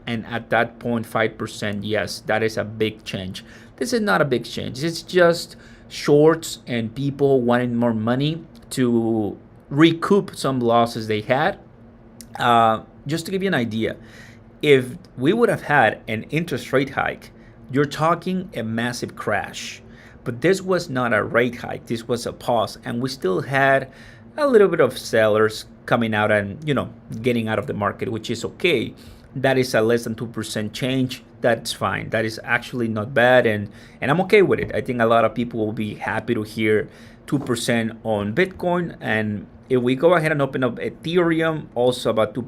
and at that point, 5%, yes, that is a big change. This is not a big change. It's just shorts and people wanting more money to recoup some losses they had. Just to give you an idea, if we would have had an interest rate hike, you're talking a massive crash. But this was not a rate hike. This was a pause, and we still had a little bit of sellers coming out and, you know, getting out of the market, which is okay. That is a less than 2% change. That's fine. That is actually not bad, and I'm okay with it. I think a lot of people will be happy to hear 2% on Bitcoin. And if we go ahead and open up Ethereum, also about 2%,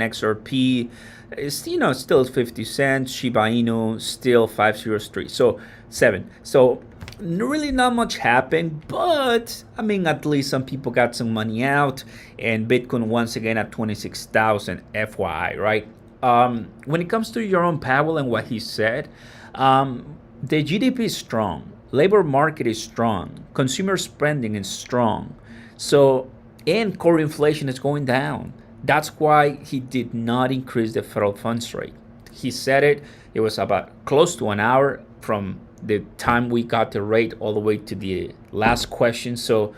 XRP is, you know, still 50 cents, Shiba Inu still 503, so 7. So really not much happened, but I mean, at least some people got some money out, and Bitcoin once again at 26,000 FYI, right? When it comes to Jerome Powell and what he said, the GDP is strong, labor market is strong, consumer spending is strong, so, and core inflation is going down. That's why he did not increase the federal funds rate. He said it was about close to an hour from the time we got the rate all the way to the last question. So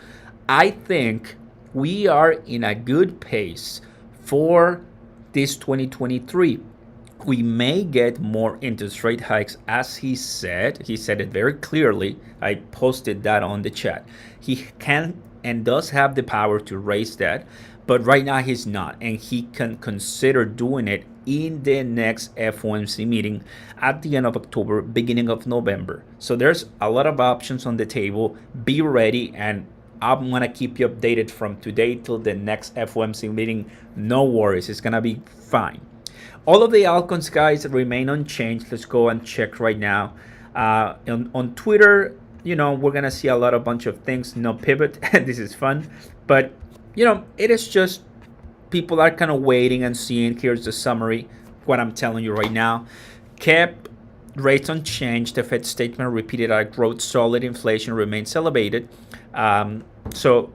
I think we are in a good pace for this 2023. We may get more interest rate hikes, as he said. He said it very clearly. I posted that on the chat. He can and does have the power to raise that, but right now he's not, and he can consider doing it in the next FOMC meeting at the end of October, beginning of November. So there's a lot of options on the table. Be ready, and I'm gonna keep you updated from today till the next FOMC meeting. No worries, it's gonna be fine. All of the altcoins, guys, remain unchanged. Let's go and check right now. On Twitter, you know, we're gonna see a lot of bunch of things. No pivot. This is fun, but you know, it is just people are kind of waiting and seeing. Here's the summary. What I'm telling you right now: kept rates unchanged. The Fed statement repeated our growth solid. Inflation remains elevated. So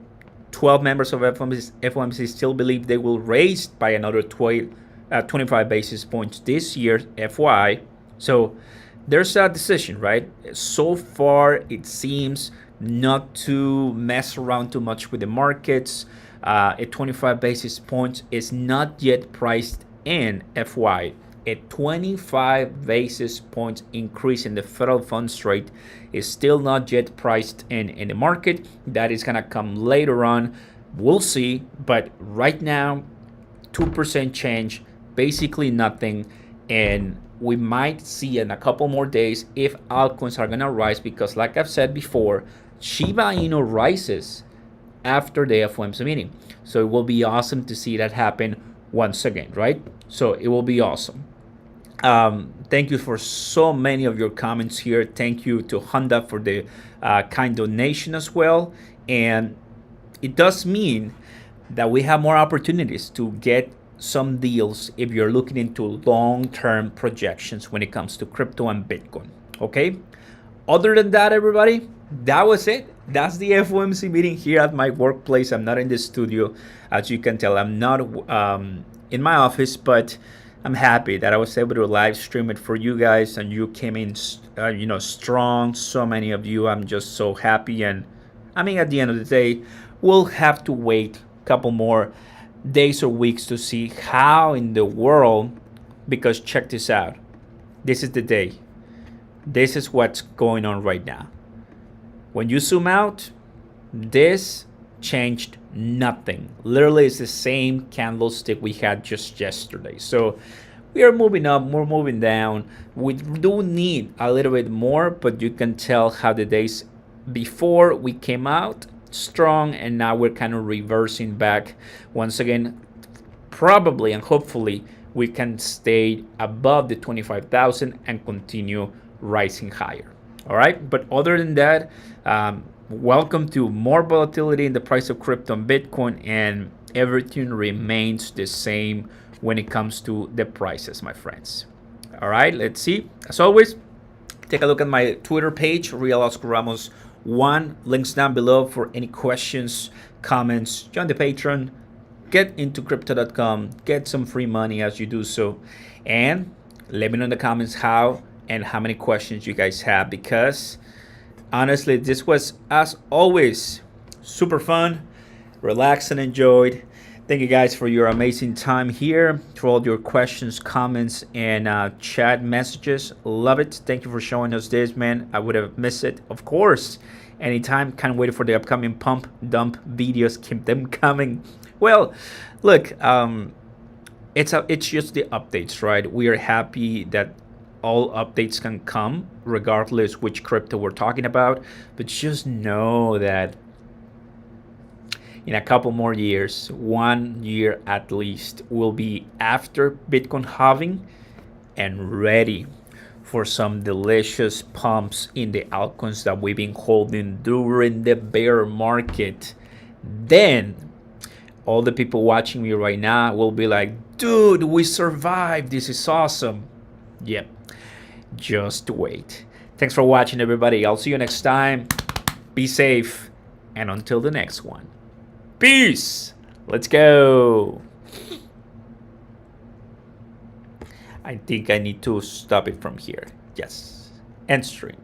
12 members of FOMC still believe they will raise by another 25 basis points this year, FY. So there's a decision, right? So far, it seems not to mess around too much with the markets. At 25 basis points is not yet priced in FY. A 25 basis points increase in the federal funds rate is still not yet priced in the market. That is going to come later on. We'll see. But right now, 2% change, basically nothing. And we might see in a couple more days if altcoins are going to rise, because like I've said before, Shiba Inu rises after the FOMC meeting. So it will be awesome to see that happen once again, right? So it will be awesome. Thank you for so many of your comments here. Thank you to Honda for the kind donation as well. And it does mean that we have more opportunities to get some deals if you're looking into long-term projections when it comes to crypto and Bitcoin. Okay? Other than that, everybody, that was it. That's the FOMC meeting here at my workplace. I'm not in the studio. As you can tell, I'm not in my office, but I'm happy that I was able to live stream it for you guys, and you came in, strong. So many of you. I'm just so happy. And I mean, at the end of the day, we'll have to wait a couple more days or weeks to see how in the world, because check this out. This is the day. This is what's going on right now. When you zoom out, this changed nothing. Literally, it's the same candlestick we had just yesterday. So we are moving up, we're moving down. We do need a little bit more, but you can tell how the days before we came out strong, and now we're kind of reversing back once again. Probably and hopefully we can stay above the 25,000 and continue rising higher. All right, but other than that, welcome to more volatility in the price of crypto and Bitcoin, and everything remains the same when it comes to the prices, my friends. All right, let's see. As always, take a look at my Twitter page, Real Oscar Ramos 1. Links down below for any questions, comments. Join the Patreon. Get into crypto.com. Get some free money as you do so. And let me know in the comments how and how many questions you guys have, because honestly, this was, as always, super fun, relaxed and enjoyed. Thank you guys for your amazing time here, for all your questions, comments, and chat messages. Love it. Thank you for showing us this, man. I would have missed it, of course. Anytime. Can't wait for the upcoming pump dump videos. Keep them coming. Well, look, it's just the updates, right? We are happy that all updates can come regardless which crypto we're talking about, but just know that in a couple more years, 1 year at least, we'll be after Bitcoin halving and ready for some delicious pumps in the altcoins that we've been holding during the bear market. Then all the people watching me right now will be like, dude, we survived, this is awesome. Yep, just wait. Thanks for watching, everybody. I'll see you next time. Be safe, and until the next one, peace. Let's go. I think I need to stop it from here. Yes, end stream.